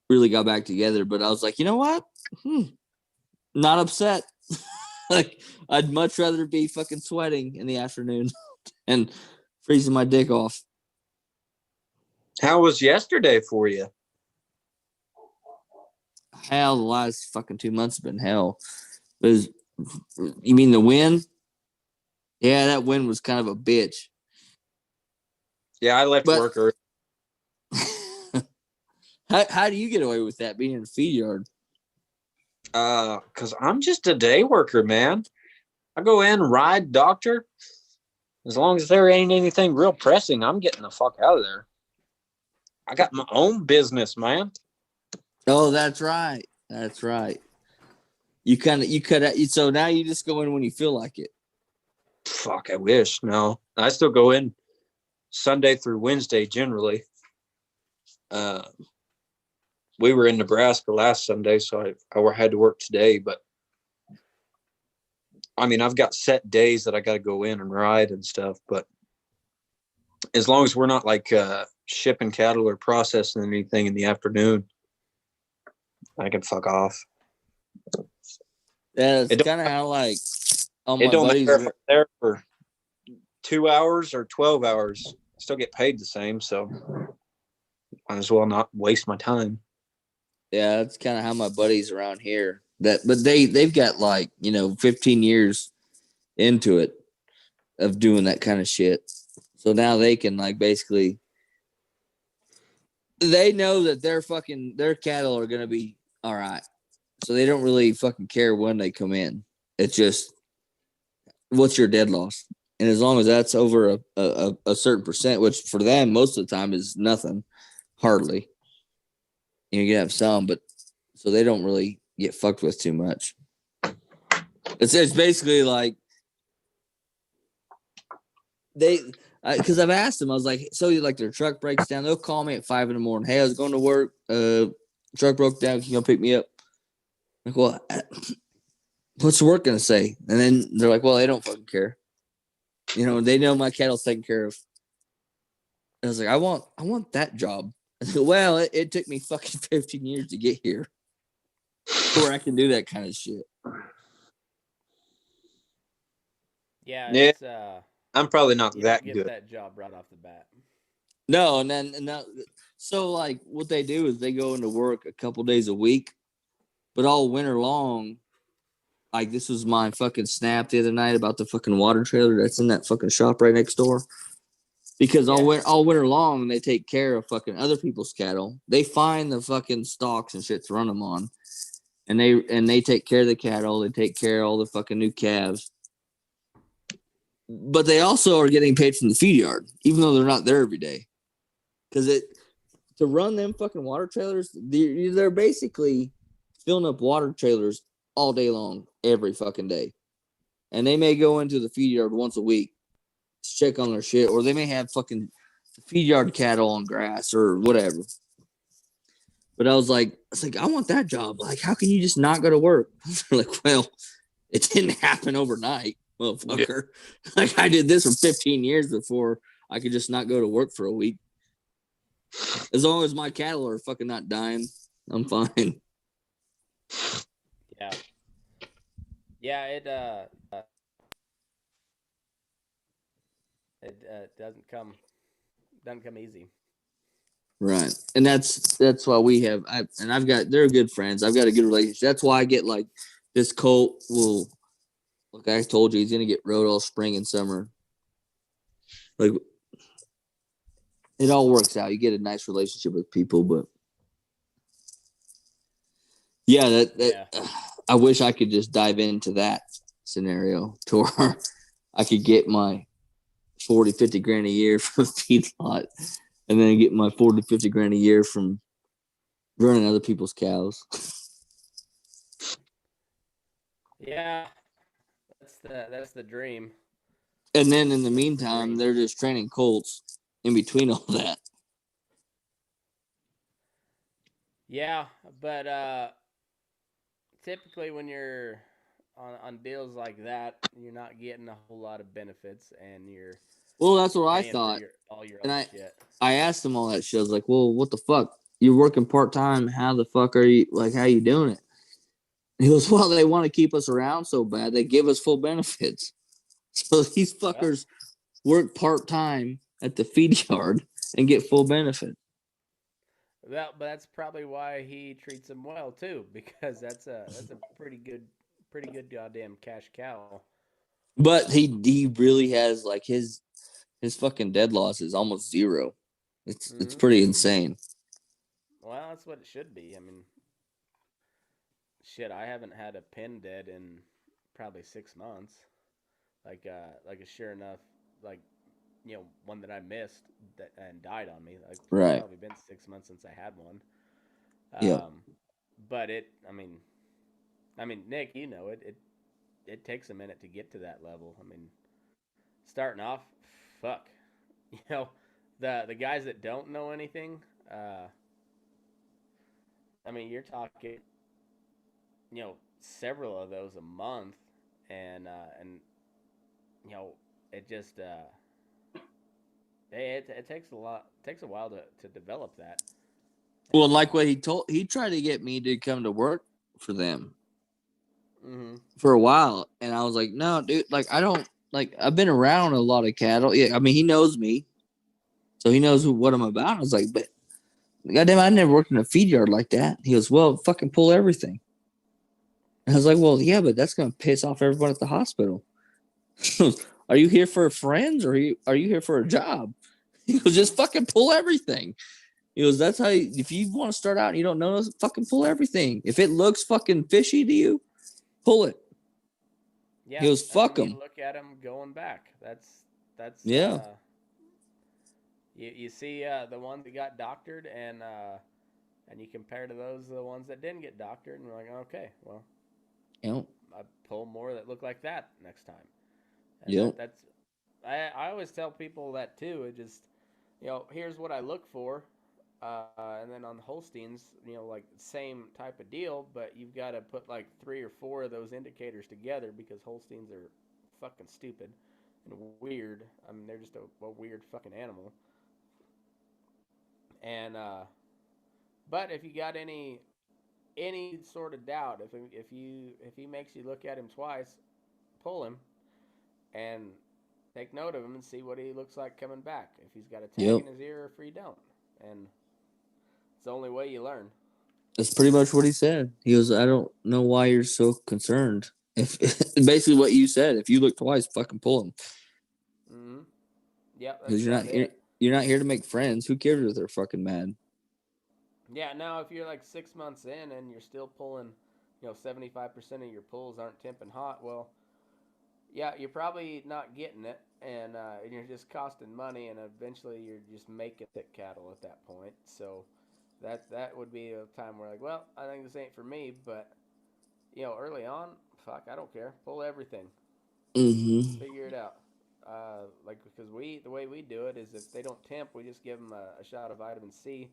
really got back together. But I was like, you know what? Not upset. Like, I'd much rather be fucking sweating in the afternoon and freezing my dick off. How was yesterday for you? Hell, the last fucking 2 months have been hell. You mean the wind? Yeah, that wind was kind of a bitch. Yeah, I left work early. How do you get away with that being in a feed yard? Because I'm just a day worker, man. I go in, ride, doctor. As long as there ain't anything real pressing, I'm getting the fuck out of there. I got my own business, man. Oh, that's right. That's right. You cut out. So now you just go in when you feel like it. Fuck, I wish. No, I still go in Sunday through Wednesday generally. We were in Nebraska last Sunday, so I had to work today. But I mean, I've got set days that I got to go in and ride and stuff. But as long as we're not like shipping cattle or processing anything in the afternoon, I can fuck off. Yeah, it's kind of how like all my it don't buddies. matter if I'm there for 2 hours or 12 hours. I still get paid the same, so might as well not waste my time. Yeah, that's kind of how my buddies around here. But they've got 15 years into it of doing that kind of shit. So now they can basically they know that their cattle are gonna be all right. So they don't really fucking care when they come in. It's just what's your dead loss, and as long as that's over a certain percent, which for them most of the time is nothing, hardly. You can have some, but so they don't really get fucked with too much. It's basically like because I've asked them, I was like, so their truck breaks down, they'll call me at 5 a.m. Hey, I was going to work, truck broke down, can you come pick me up? I'm like, well, what's the work gonna say? And then they're like, well, they don't fucking care. They know my cattle's taken care of. And I was like, I want that job. I said, well, it took me fucking 15 years to get here where I can do that kind of shit. Yeah, it's, I'm probably not that get good. That job right off the bat. No, so what they do is they go into work a couple days a week, but all winter long, this was my fucking snap the other night about the fucking water trailer that's in that fucking shop right next door. Because all winter long, they take care of fucking other people's cattle. They find the fucking stalks and shit to run them on, and they take care of the cattle. They take care of all the fucking new calves. But they also are getting paid from the feed yard, even though they're not there every day. Because to run them fucking water trailers, they're basically filling up water trailers all day long, every fucking day. And they may go into the feed yard once a week to check on their shit, or they may have fucking feed yard cattle on grass or whatever. But I was like, I want that job. Like, how can you just not go to work? They're like, well, it didn't happen overnight, motherfucker. Yeah. Like, I did this for 15 years before I could just not go to work for a week. As long as my cattle are fucking not dying, I'm fine. Yeah. Yeah, it doesn't come easy. Right. And that's why we have they're good friends. I've got a good relationship. That's why I get like this colt will, like I told you, he's gonna get rode all spring and summer. Like it all works out. You get a nice relationship with people, but yeah, I wish I could just dive into that scenario to where I could get my 40, 50 grand a year from a feedlot and then get my 40, 50 grand a year from running other people's cows. Yeah, that's the dream. And then in the meantime, they're just training colts in between all that. Yeah, but typically when you're on deals like that, you're not getting a whole lot of benefits, and you're that's what I thought. All your and own shit. I asked them all that shit. I was like, well, what the fuck? You're working part time. How the fuck are you? Like, how you doing it? And he goes, well, they want to keep us around so bad. They give us full benefits. So these fuckers work part time at the feed yard and get full benefit. Well, but that's probably why he treats them well too, because that's a pretty good goddamn cash cow. But he really has like his fucking dead loss is almost zero. It's pretty insane. Well, that's what it should be. I mean, shit, I haven't had a pin dead in probably 6 months. Like a sure enough, like, you know, one that I missed and died on me. Like, right. It's probably been 6 months since I had one. Yeah. But I mean, Nick, you know, it takes a minute to get to that level. I mean, starting off, fuck, you know, the guys that don't know anything. I mean, you're talking, you know, several of those a month, and you know, it just it takes a while to develop that. Well, like what he tried to get me to come to work for them for a while, and I was like, no, dude, like I don't like. I've been around a lot of cattle. Yeah, I mean, he knows me, so he knows what I'm about. I was like, but goddamn, I never worked in a feed yard like that. He goes, well, fucking pull everything. And I was like, well, yeah, but that's gonna piss off everyone at the hospital. Are you here for friends or are you here for a job? He goes, just fucking pull everything. He goes, that's how if you want to start out and you don't know, fucking pull everything. If it looks fucking fishy to you, pull it. Yeah, he goes, fuck them. Look at him going back. That's yeah. You see the ones that got doctored and you compare to the ones that didn't get doctored, and you're like, okay, well, I pull more that look like that next time. And I always tell people that too. It just, you know, here's what I look for, and then on the Holsteins, you know, like same type of deal, but you've got to put like 3 or 4 of those indicators together because Holsteins are fucking stupid and weird. I mean, they're just a weird fucking animal. And but if you got any sort of doubt, if he makes you look at him twice, pull him and take note of him and see what he looks like coming back. If he's got a tag in his ear, or if he don't, and it's the only way you learn. That's pretty much what he said. He goes, I don't know why you're so concerned. If basically what you said, if you look twice, fucking pull him. Yeah, because you're not here to make friends. Who cares if they're fucking mad? Yeah. Now, if you're like 6 months in and you're still pulling, you know, 75% of your pulls aren't temping hot, well, yeah, you're probably not getting it, and you're just costing money, and eventually you're just making thick cattle at that point. So that would be a time where like, well, I think this ain't for me. But you know, early on, fuck, I don't care. Pull everything. Figure it out. Like because the way we do it is if they don't temp, we just give them a shot of vitamin C,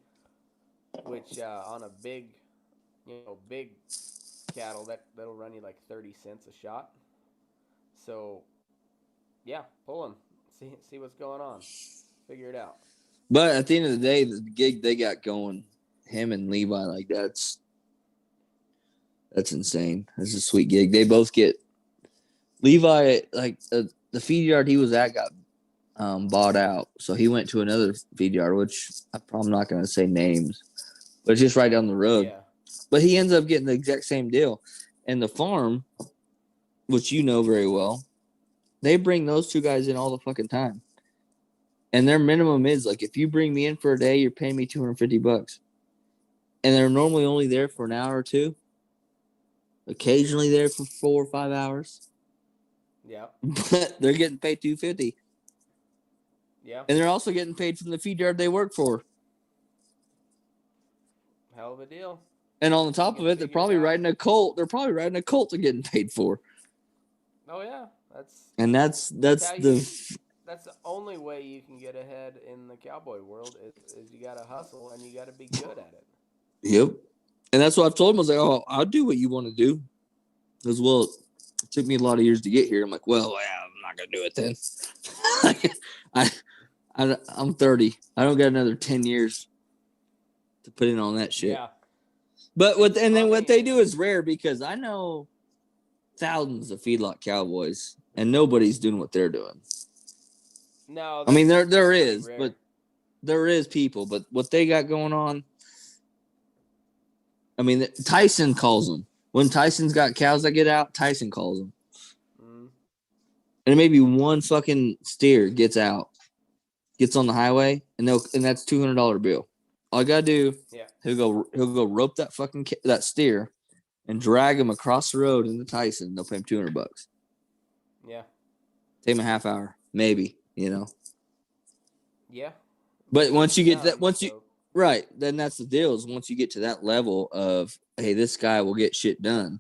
which on a big cattle that'll run you like 30 cents a shot. So yeah, pull them, see what's going on, figure it out. But at the end of the day, the gig they got going, him and Levi, like that's insane. That's a sweet gig. They both get Levi like the feed yard he was at got bought out, so he went to another feed yard, which I'm probably not going to say names, but it's just right down the road. Yeah. But he ends up getting the exact same deal, and the farm, which you know very well, they bring those two guys in all the fucking time. And their minimum is like, if you bring me in for a day, you're paying me $250. And they're normally only there for an hour or two, occasionally there for 4 or 5 hours. Yeah. But they're getting paid $250. Yeah. And they're also getting paid from the feed yard they work for. Hell of a deal. And on the top of it, they're probably riding a Colt. They're probably riding a Colt they're getting paid for. Oh yeah, that's the only way you can get ahead in the cowboy world is you got to hustle and you got to be good at it. Yep. And that's what I've told him. I was like, oh, I'll do what you want to do. As well, it took me a lot of years to get here. I'm like, well, yeah, I'm not going to do it then. I'm 30. I don't got another 10 years to put in on that shit. Yeah. But what they do is rare because I know thousands of feedlot cowboys and nobody's doing what they're doing. No, I mean there is, rare. but there is people. But what they got going on, I mean, Tyson calls them. When Tyson's got cows that get out, Tyson calls them. Mm. And maybe one fucking steer gets out, gets on the highway, and that's $200 bill. All I gotta do, he'll go rope that that steer, and drag him across the road into Tyson. They'll pay him $200. Yeah. Take him a half hour, maybe. Yeah. But once you get that, right, then that's the deal. Is once you get to that level of, hey, this guy will get shit done,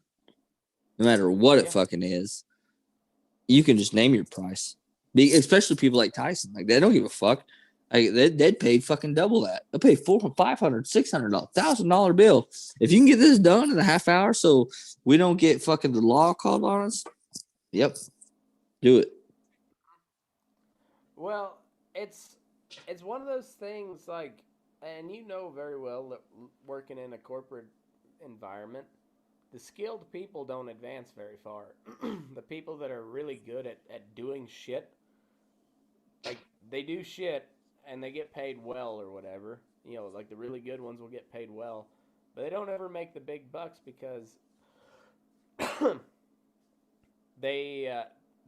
no matter what it fucking is, you can just name your price. Especially people like Tyson, like they don't give a fuck. Like they'd pay fucking double that. They'll pay $400, $500, $600, $1,000 bill if you can get this done in a half hour, so we don't get fucking the law called on us. Yep, do it. Well, it's one of those things like, and you know very well that working in a corporate environment, the skilled people don't advance very far. The people that are really good at doing shit, like they do shit and they get paid well or whatever. Like the really good ones will get paid well, but they don't ever make the big bucks because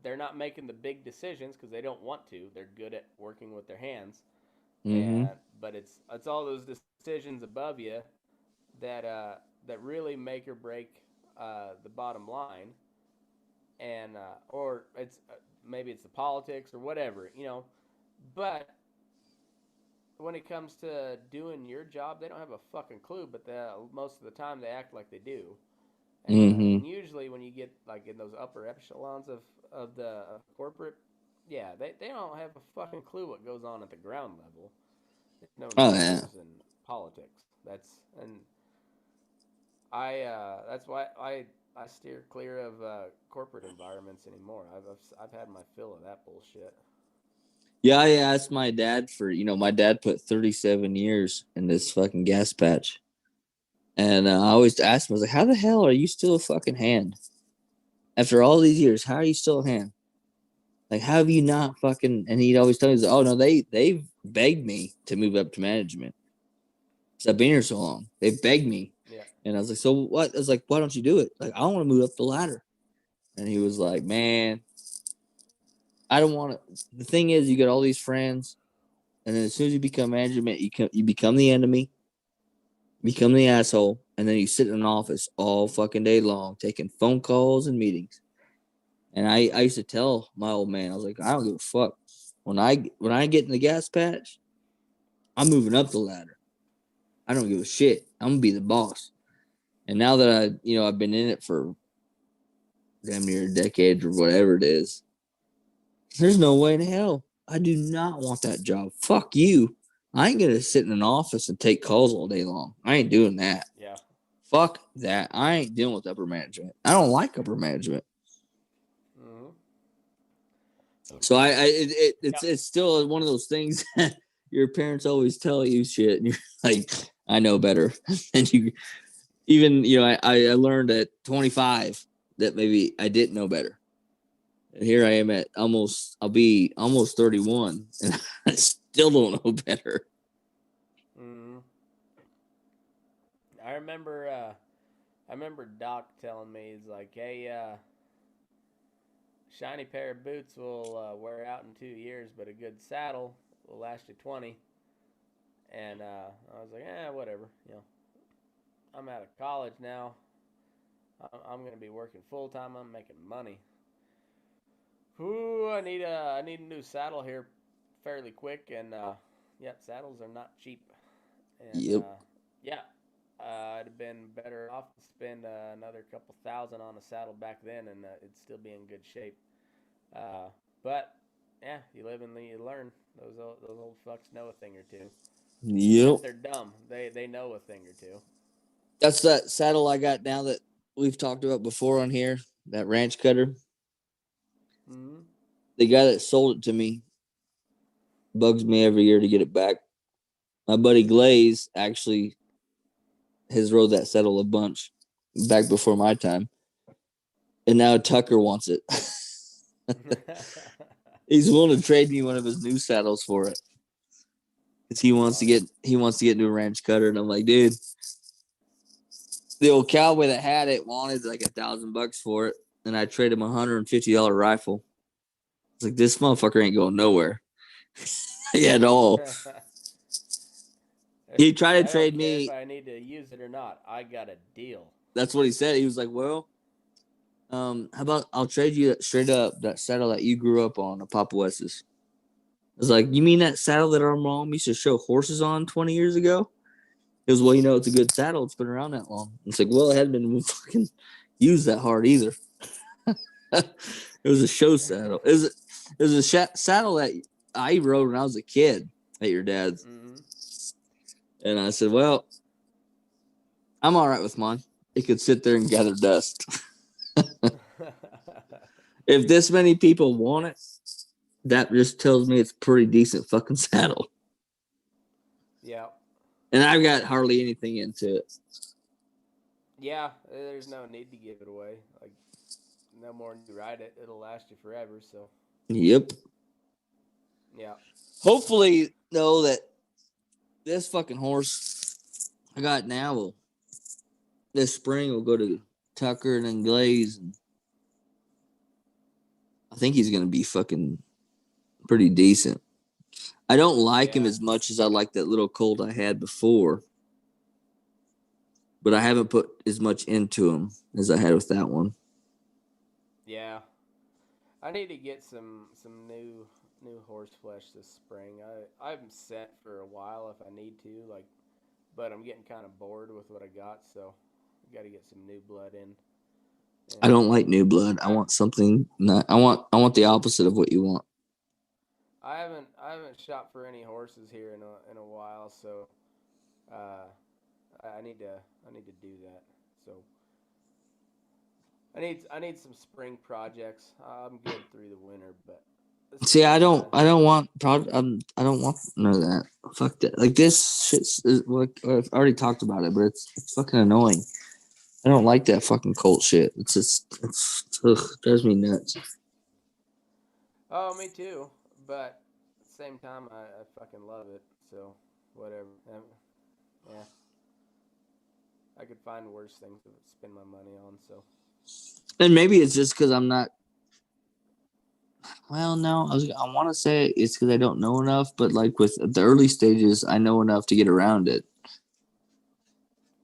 they're not making the big decisions because they don't want to. They're good at working with their hands. Mm-hmm. But it's all those decisions above you that really make or break the bottom line, and or it's maybe it's the politics or whatever, But when it comes to doing your job, they don't have a fucking clue. But most of the time, they act like they do. And usually, when you get like in those upper echelons of the corporate, yeah, they don't have a fucking clue what goes on at the ground level. No numbers and politics. That's why I steer clear of corporate environments anymore. I've had my fill of that bullshit. Yeah, I asked my dad my dad put 37 years in this fucking gas patch. And I always ask him, I was like, how the hell are you still a fucking hand? After all these years, how are you still a hand? Like, how have you not fucking... And he'd always tell me, oh, no, they've begged me to move up to management. Because I've been here so long. They begged me. Yeah. And I was like, so what? I was like, why don't you do it? Like, I want to move up the ladder. And he was like, man, I don't want to... The thing is, you got all these friends. And then as soon as you become management, you become the enemy. Become the asshole, and then you sit in an office all fucking day long taking phone calls and meetings. And I used to tell my old man, I was like, I don't give a fuck. When I get in the gas patch, I'm moving up the ladder. I don't give a shit. I'm gonna be the boss. And now that I've been in it for damn near a decade or whatever it is, There's no way in hell. I do not want that job. Fuck you. I ain't gonna sit in an office and take calls all day long. I ain't doing that. Yeah. Fuck that. I ain't dealing with upper management. I don't like upper management. Mm-hmm. So it's still one of those things that your parents always tell you shit, and you're like, I know better. And you even I learned at 25 that maybe I didn't know better. And here I am I'll be almost 31, and I still don't know better. Mm-hmm. I remember Doc telling me, he's like, hey, shiny pair of boots will wear out in 2 years, but a good saddle will last you 20. And I was like, whatever. I'm out of college now. I'm gonna be working full time. I'm making money. Ooh, I need a new saddle here, fairly quick. And saddles are not cheap. And Yep. yeah, I'd have been better off to spend another couple thousand on a saddle back then, and it'd still be in good shape. But yeah, you live and you learn. Those old fucks know a thing or two. Even Yep. if they're dumb, they know a thing or two. That's that saddle I got now that we've talked about before on here. That ranch cutter. Mm-hmm. The guy that sold it to me bugs me every year to get it back. My buddy Glaze actually has rode that saddle a bunch back before my time. And now Tucker wants it. He's willing to trade me one of his new saddles for it. Because he wants to get into a ranch cutter. And I'm like, dude, the old cowboy that had it wanted like $1,000 for it. And I traded him a $150 rifle. It's like, this motherfucker ain't going nowhere. At all. He tried to trade me. If I need to use it or not, I got a deal. That's what he said. He was like, well, how about I'll trade you straight up that saddle that you grew up on, a Papa West's. I was like, you mean that saddle that our mom used to show horses on 20 years ago? He goes, well, it's a good saddle. It's been around that long. It's like, well, it hadn't been fucking used that hard either. It was a show saddle. It was a saddle that I rode when I was a kid at your dad's. Mm-hmm. And I said, well, I'm all right with mine. It could sit there and gather dust. If this many people want it, that just tells me it's a pretty decent fucking saddle. Yeah. And I've got hardly anything into it. Yeah, there's no need to give it away. Like, no more than you ride it, it'll last you forever. So. Yep. Yeah. Hopefully, though, that this fucking horse I got now this spring will go to Tucker and then Glaze. And I think he's going to be fucking pretty decent. I don't like him as much as I like that little colt I had before. But I haven't put as much into him as I had with that one. Yeah. I need to get some new horse flesh this spring. I'm set for a while if I need to, but I'm getting kind of bored with what I got, so I got to get some new blood in. I don't like new blood. I want something. I want the opposite of what you want. I haven't shot for any horses here in a while, so I need to do that. So I need some spring projects. I'm good through the winter, but see, I don't want I don't want none of that. Fuck that. Like this shit's like I've already talked about it, but it's fucking annoying. I don't like that fucking cult shit. It's drives me nuts. Oh, me too. But at the same time, I fucking love it. So whatever. Yeah. I could find worse things to spend my money on. So. And maybe it's just because I'm not. Well, no, I want to say it's because I don't know enough, but like with the early stages, I know enough to get around it.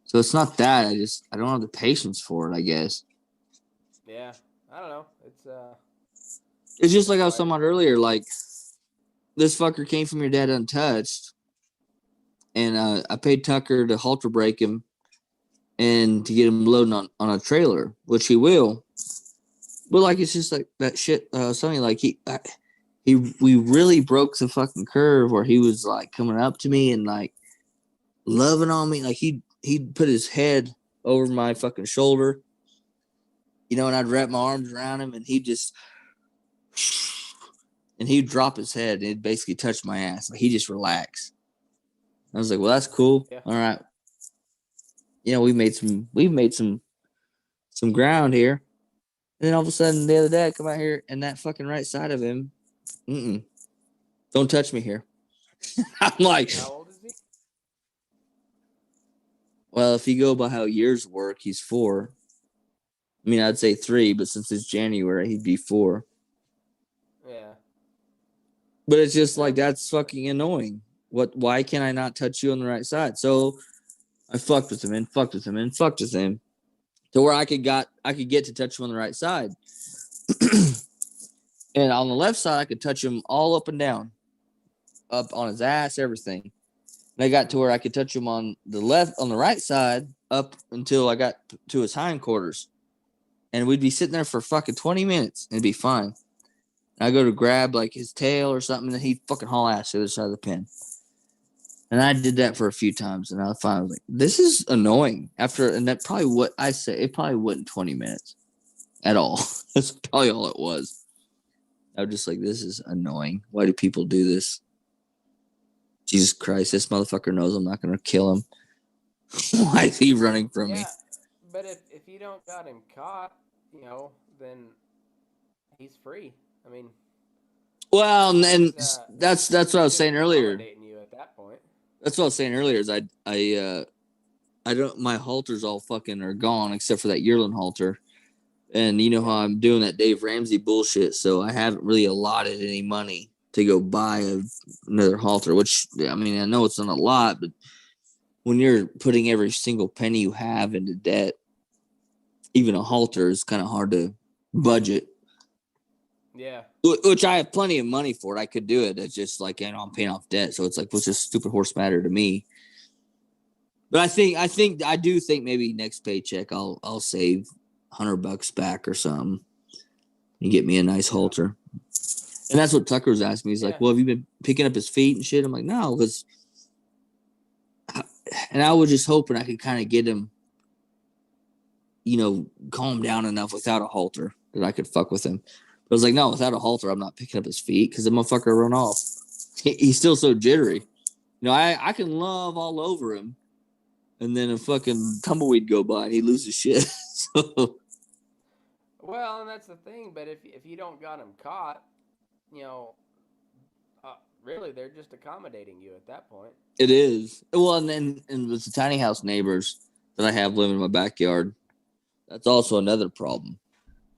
So it's not that I don't have the patience for it, I guess. Yeah, I don't know. It's just like I was talking about earlier. Like this fucker came from your dad untouched, and I paid Tucker to halter brake him and to get him loading on a trailer, which he will. But like it's just like that shit. Something like we really broke the fucking curve where he was like coming up to me and like loving on me. Like he'd put his head over my fucking shoulder, you know, and I'd wrap my arms around him and he'd drop his head and it'd basically touch my ass. Like he just relaxed. I was like, well, that's cool. Yeah. All right. You know, we've made some ground here. And then all of a sudden the other day I come out here and that fucking right side of him, don't touch me here. I'm like, How old is he? well, if you go by how years work, he's 4. I mean, I'd say 3, but since it's January, he'd be 4. Yeah. But it's just like, that's fucking annoying. Why can't I not touch you on the right side? So I fucked with him and fucked with him and fucked with him to where I could get to touch him on the right side. And on the left side, I could touch him all up and down, up on his ass, everything. And I got to where I could touch him on the right side up until I got to his hindquarters. And we'd be sitting there for fucking 20 minutes and it'd be fine. And I go to grab like his tail or something and he'd fucking haul ass to the other side of the pen. And I did that for a few times and I finally was like, this is annoying. And that probably what I say, it probably wasn't 20 minutes at all. That's probably all it was. I was just like, this is annoying. Why do people do this? Jesus Christ, this motherfucker knows I'm not going to kill him. Why is he running from me? But if you don't got him caught, you know, then he's free. I mean, well, and that's what I was saying earlier. Accommodating you at that point. That's what I was saying earlier. Is I don't, my halters all fucking are gone except for that yearling halter, and you know how I'm doing that Dave Ramsey bullshit. So I haven't really allotted any money to go buy another halter. Which I mean, I know it's not a lot, but when you're putting every single penny you have into debt, even a halter is kind of hard to budget. Yeah. Which I have plenty of money for it. I could do it. It's just like, you know, I'm paying off debt. So it's like, what's this stupid horse matter to me? But I do think maybe next paycheck I'll save $100 back or something and get me a nice halter. And that's what Tucker was asking me. He's like, well, have you been picking up his feet and shit? I'm like, no, and I was just hoping I could kind of get him, you know, calm down enough without a halter that I could fuck with him. But I was like, no, without a halter, I'm not picking up his feet because the motherfucker run off. He's still so jittery. You know, I can love all over him, and then a fucking tumbleweed go by and he loses shit. So. Well, and that's the thing. But if you don't got him caught, you know, really they're just accommodating you at that point. It is. Well, and with the tiny house neighbors that I have living in my backyard, that's also another problem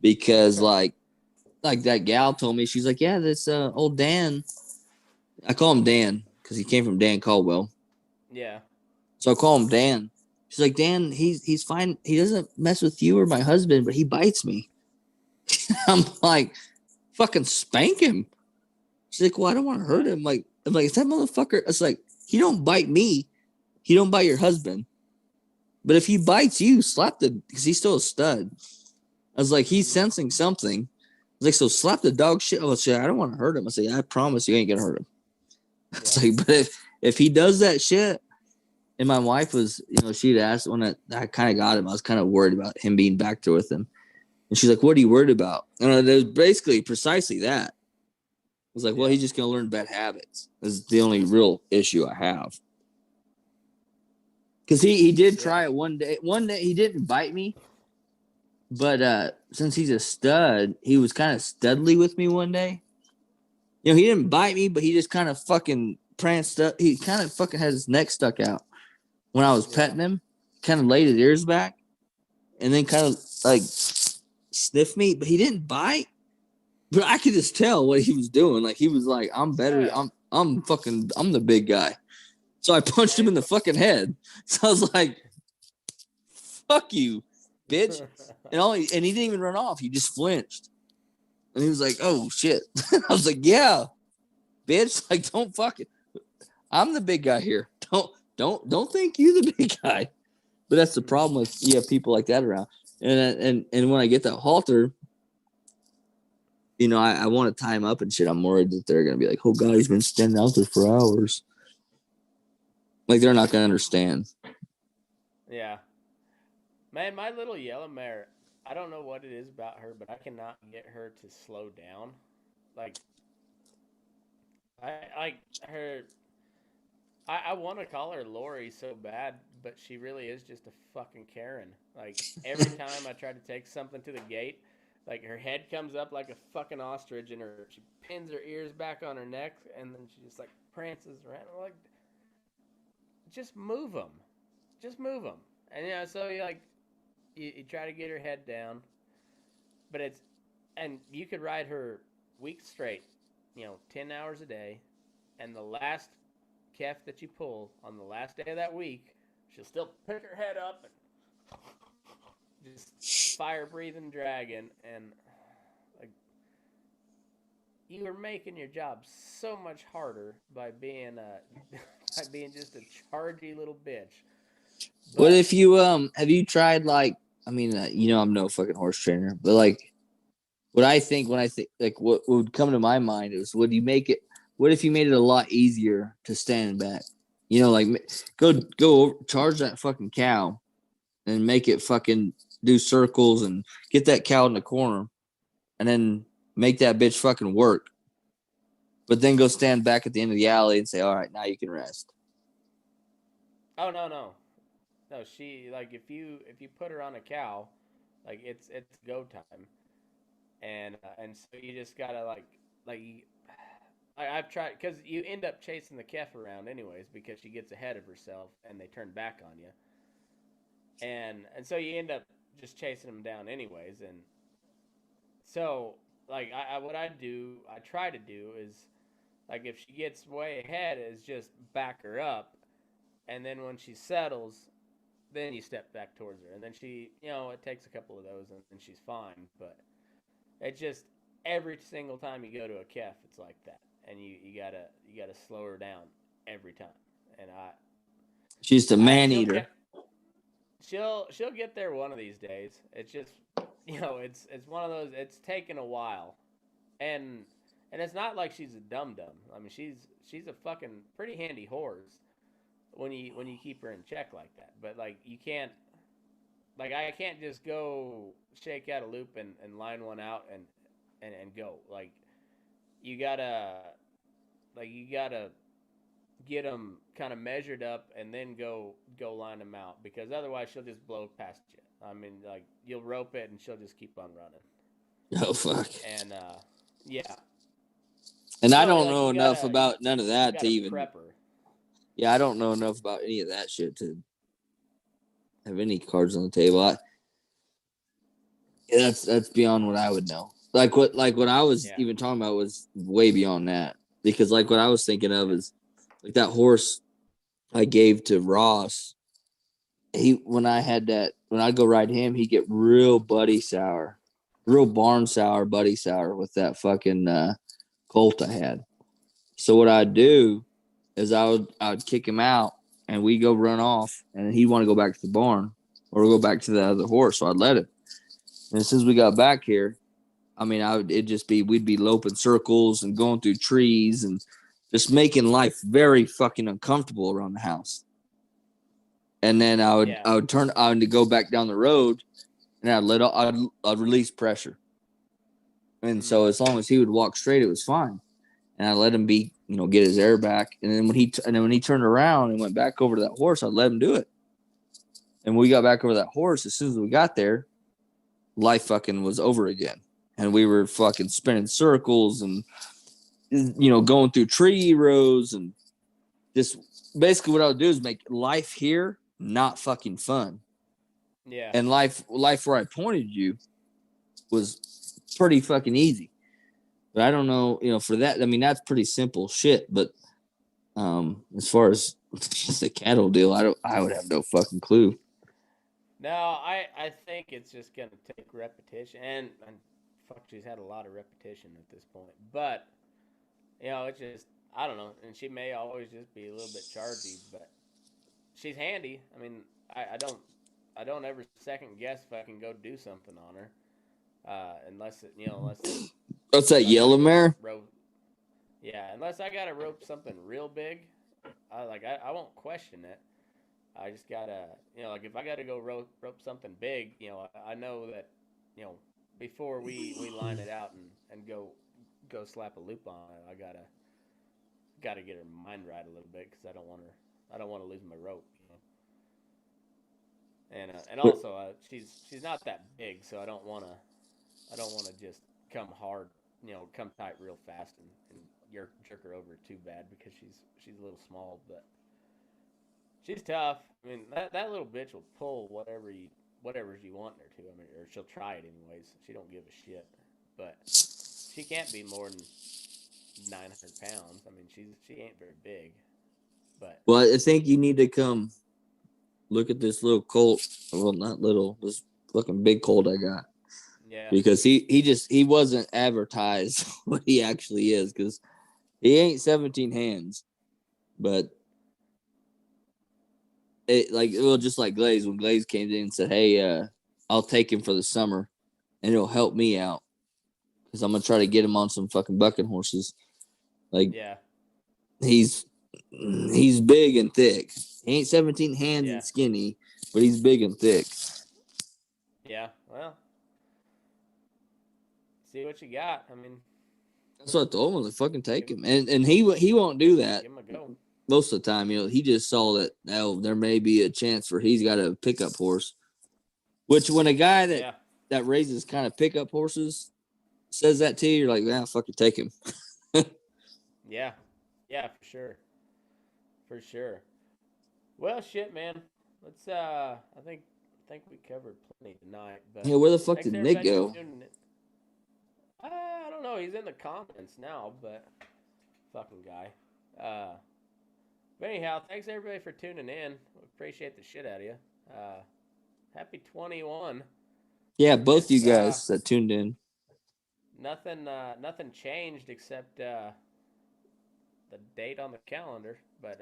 because like that gal told me, she's like, yeah, this old Dan, I call him Dan because he came from Dan Caldwell. Yeah. So I call him Dan. She's like, Dan, he's fine. He doesn't mess with you or my husband, but he bites me. I'm like, fucking spank him. She's like, well, I don't want to hurt him. I'm like, is that motherfucker? It's like, he don't bite me. He don't bite your husband. But if he bites you, slap because he's still a stud. I was like, he's sensing something. I was like, so slap the dog shit. I was like, I don't want to hurt him. I said, I promise you ain't gonna hurt him. Yeah. It's like, but if he does that shit, and my wife was, you know, she'd asked when I kind of got him, I was kind of worried about him being back there with him. And she's like, what are you worried about? And it was basically precisely that. I was like, well, he's just gonna learn bad habits. That's the only real issue I have. Because he did try it one day. One day he didn't bite me. But since he's a stud, he was kind of studly with me one day. You know, he didn't bite me, but he just kind of fucking pranced up. He kind of fucking had his neck stuck out when I was petting him. Kind of laid his ears back, and then kind of like sniffed me. But he didn't bite. But I could just tell what he was doing. Like he was like, "I'm better. Yeah. I'm the big guy." So I punched him in the fucking head. So I was like, "Fuck you, bitch." And he didn't even run off. He just flinched. And he was like, oh, shit. I was like, yeah, bitch. Like, don't fuck it. I'm the big guy here. Don't think you're the big guy. But that's the problem with people like that around. And when I get that halter, I want to tie him up and shit. I'm worried that they're gonna be like, "Oh God, he's been standing out there for hours." Like they're not gonna understand. Yeah. Man, my little yellow mare, I don't know what it is about her, but I cannot get her to slow down. Like, I like her. I want to call her Lori so bad, but she really is just a fucking Karen. Like, every time I try to take something to the gate, like, her head comes up like a fucking ostrich, and she pins her ears back on her neck, and then she just, like, prances around. I'm like, just move them. Just move them. And, so you try to get her head down, but and you could ride her weeks straight, 10 hours a day, and the last calf that you pull on the last day of that week, she'll still pick her head up and just fire breathing dragon. And like, you are making your job so much harder by being by being just a chargy little bitch. What But if you have you tried like I'm no fucking horse trainer, but like what I think when I think like what would come to my mind is what if you made it a lot easier to stand back? Like go over, charge that fucking cow and make it fucking do circles and get that cow in the corner and then make that bitch fucking work. But then go stand back at the end of the alley and say, "All right, now you can rest." oh, no, she, like, if you put her on a cow, like, it's go time. And so you just gotta like I've tried, because you end up chasing the calf around anyways because she gets ahead of herself and they turn back on you, and so you end up just chasing them down anyways. And so, like, what I try to do is, like, if she gets way ahead, is just back her up, and then when she settles, then you step back towards her, and then it takes a couple of those, and she's fine. But it just, every single time you go to a calf, it's like that, and you gotta slow her down every time. And She's the I man eater. she'll get there one of these days. It's just, it's one of those. It's taken a while, and it's not like she's a dum dum. I mean, she's a fucking pretty handy horse when you keep her in check like that. But like, you can't, like, I can't just go shake out a loop and line one out and go. Like, you gotta you gotta get them kind of measured up and then go line them out, because otherwise she'll just blow past you. I mean, like, you'll rope it and she'll just keep on running. Oh fuck. And yeah. And I So, don't like, know enough about none of you that to gotta even. prep her. Yeah, I don't know enough about any of that shit to have any cards on the table. That's beyond what I would know. Like what I was Yeah. even talking about was way beyond that. Because like what I was thinking of is like that horse I gave to Ross. When I'd go ride him, he'd get real buddy sour, real barn sour, buddy sour with that fucking colt I had. So what I'd do is I would kick him out and we go run off and he'd want to go back to the barn or go back to the other horse. So I'd let him. And as soon as we got back here, I mean, we'd be loping circles and going through trees and just making life very fucking uncomfortable around the house. And then I would go back down the road and I'd release pressure. And so as long as he would walk straight, it was fine. And I let him get his air back. And then when he turned around and went back over to that horse, I'd let him do it. And when we got back over that horse, as soon as we got there, life fucking was over again. And we were fucking spinning circles and, going through tree rows and just basically what I would do is make life here not fucking fun. Yeah. And life where I pointed you was pretty fucking easy. But I don't know, for that, I mean, that's pretty simple shit. But as far as the cattle deal, I would have no fucking clue. No, I think it's just gonna take repetition, and fuck, she's had a lot of repetition at this point. But it's just, I don't know, and she may always just be a little bit chargy, but she's handy. I mean, I don't ever second guess if I can go do something on her, unless What's that, yellow mare? Yeah, unless I gotta rope something real big, I won't question it. I just gotta, like if I gotta go rope something big, I know that, you know, before we line it out and go slap a loop on it, I gotta get her mind right a little bit because I don't want to lose my rope. And But, also she's not that big, so I don't want to just come hard, come tight real fast and jerk her over too bad because she's a little small, but she's tough. I mean, that little bitch will pull whatever you want her to. I mean, or she'll try it anyways. She don't give a shit, but she can't be more than 900 pounds. I mean, she ain't very big, but well, I think you need to come look at this little colt. Well, not little, this fucking big colt I got. yeah, Because he wasn't advertised what he actually is, because he ain't 17 hands, but just like Glaze, when Glaze came in and said, "Hey, I'll take him for the summer, and it'll help me out because I'm gonna try to get him on some fucking bucking horses." Like yeah, he's big and thick. He ain't 17 hands yeah, and skinny, but he's big and thick. yeah. Well, see what you got. I mean, That's what I told him. Like, fucking take him, and he won't do that. give him a go. Most of the time, he just saw that there may be a chance for he's got a pickup horse. Which when a guy Yeah, that raises kind of pickup horses says that to you, you're like, "Yeah, fucking take him." yeah, yeah, for sure. Well, shit, man. Let's. I think we covered plenty tonight. But Yeah, where the fuck thanks did Nick everybody for go? tuning in. I don't know. He's in the comments now, but fucking guy. But anyhow, thanks everybody for tuning in. We appreciate the shit out of you. Happy 21. Yeah, both you It's guys that tuned in. nothing changed except the date on the calendar. But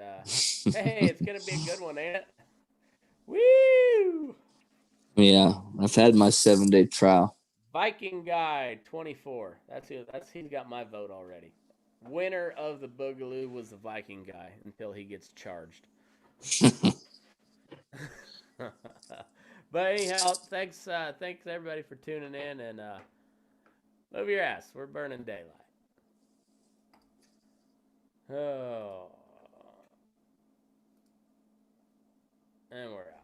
hey, it's gonna be a good one, ain't it? Woo! Yeah, I've had my 7-day trial. Viking Guy 24. He's got my vote already. Winner of the Boogaloo was the Viking Guy until he gets charged. But anyhow, thanks everybody for tuning in, and move your ass. We're burning daylight. Oh, and we're out.